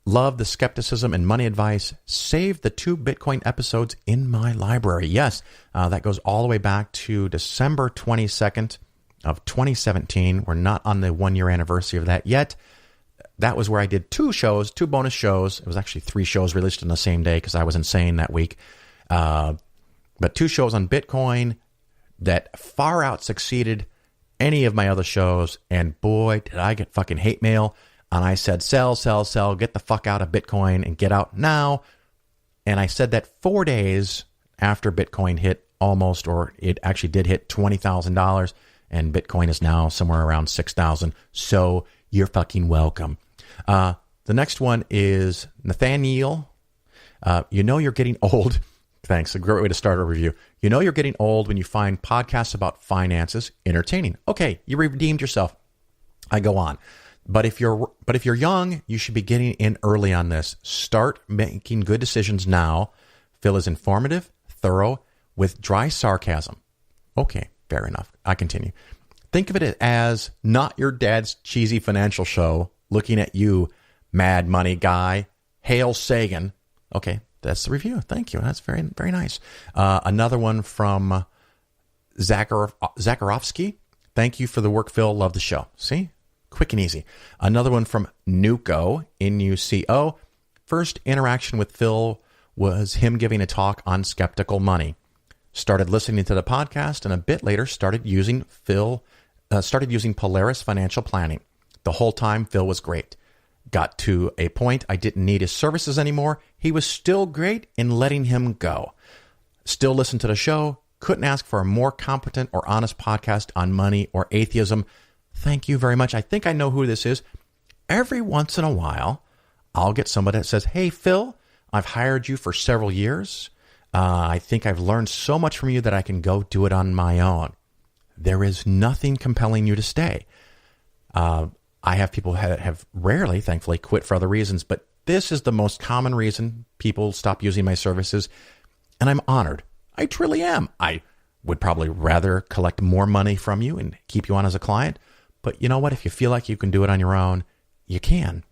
Love the skepticism and money advice. Save the 2 Bitcoin episodes in my library. Yes, that goes all the way back to December 22nd of 2017. We're not on the 1-year anniversary of that yet. That was where I did 2 shows, 2 bonus shows. It was actually 3 shows released on the same day because I was insane that week. But 2 shows on Bitcoin that far out succeeded any of my other shows. And boy, did I get fucking hate mail. And I said, sell, get the fuck out of Bitcoin and get out now. And I said that 4 days after Bitcoin hit almost, or it actually did hit $20,000. And Bitcoin is now somewhere around 6,000. So you're fucking welcome. The next one is Nathaniel. You know you're getting old. Thanks. A great way to start a review. You know you're getting old when you find podcasts about finances entertaining. Okay, you redeemed yourself. I go on. But if you're young, you should be getting in early on this. Start making good decisions now. Phil is informative, thorough, with dry sarcasm. Okay, fair enough. I continue. Think of it as not your dad's cheesy financial show looking at you, mad money guy. Hail Sagan. Okay, that's the review. Thank you. That's very, very nice. Another one from Zakharovsky. Thank you for the work, Phil. Love the show. See? Quick and easy. Another one from Nuco, N-U-C-O. First interaction with Phil was him giving a talk on skeptical money. Started listening to the podcast, and a bit later started using Polaris Financial Planning. The whole time, Phil was great. Got to a point I didn't need his services anymore. He was still great in letting him go. Still listen to the show. Couldn't ask for a more competent or honest podcast on money or atheism. Thank you very much. I think I know who this is. Every once in a while, I'll get somebody that says, hey, Phil, I've hired you for several years. I think I've learned so much from you that I can go do it on my own. There is nothing compelling you to stay. I have people have rarely, thankfully, quit for other reasons, but this is the most common reason people stop using my services, and I'm honored. I truly am. I would probably rather collect more money from you and keep you on as a client, but you know what? If you feel like you can do it on your own, you can.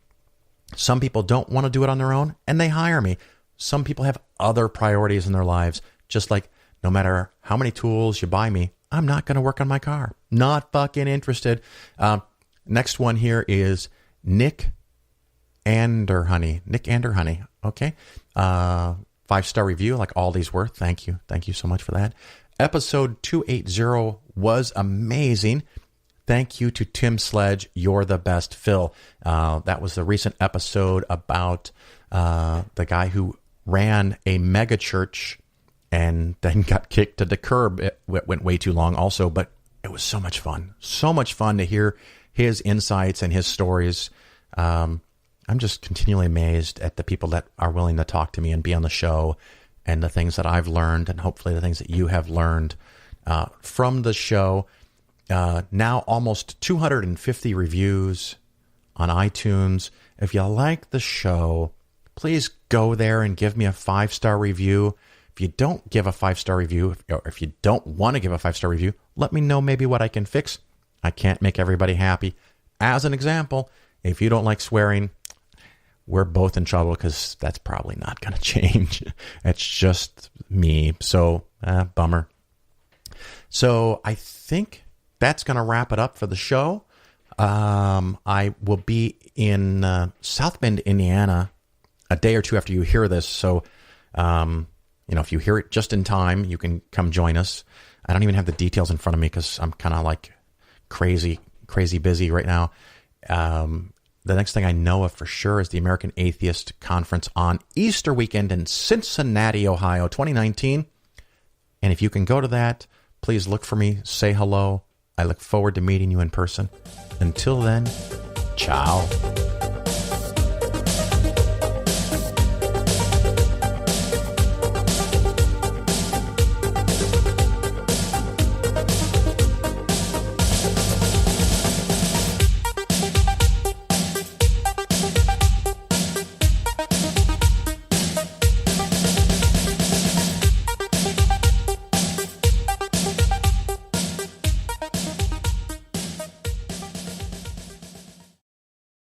Some people don't want to do it on their own, and they hire me. Some people have other priorities in their lives, just like no matter how many tools you buy me, I'm not going to work on my car. Not fucking interested. Next one here is Nick Anderhoney. Nick Anderhoney. Okay. 5-star review like all these were. Thank you. Thank you so much for that. Episode 280 was amazing. Thank you to Tim Sledge. You're the best, Phil. That was the recent episode about the guy who ran a mega church and then got kicked to the curb. It went way too long also, but it was so much fun. So much fun to hear his insights and his stories. I'm just continually amazed at the people that are willing to talk to me and be on the show, and the things that I've learned, and hopefully the things that you have learned from the show. Now almost 250 reviews on iTunes. If you like the show, please go there and give me a 5-star review. If you don't give a 5-star review, or if you don't want to give a 5-star review, let me know maybe what I can fix. I can't make everybody happy. As an example, if you don't like swearing, we're both in trouble because that's probably not going to change. It's just me. So, bummer. So I think that's going to wrap it up for the show. I will be in South Bend, Indiana, a day or two after you hear this. So, if you hear it just in time, you can come join us. I don't even have the details in front of me because I'm kind of like crazy busy right now. The next thing I know of for sure is the American Atheist Conference on Easter weekend in Cincinnati, Ohio, 2019. And if you can go to that, please look for me, say hello. I look forward to meeting you in person. Until then, ciao.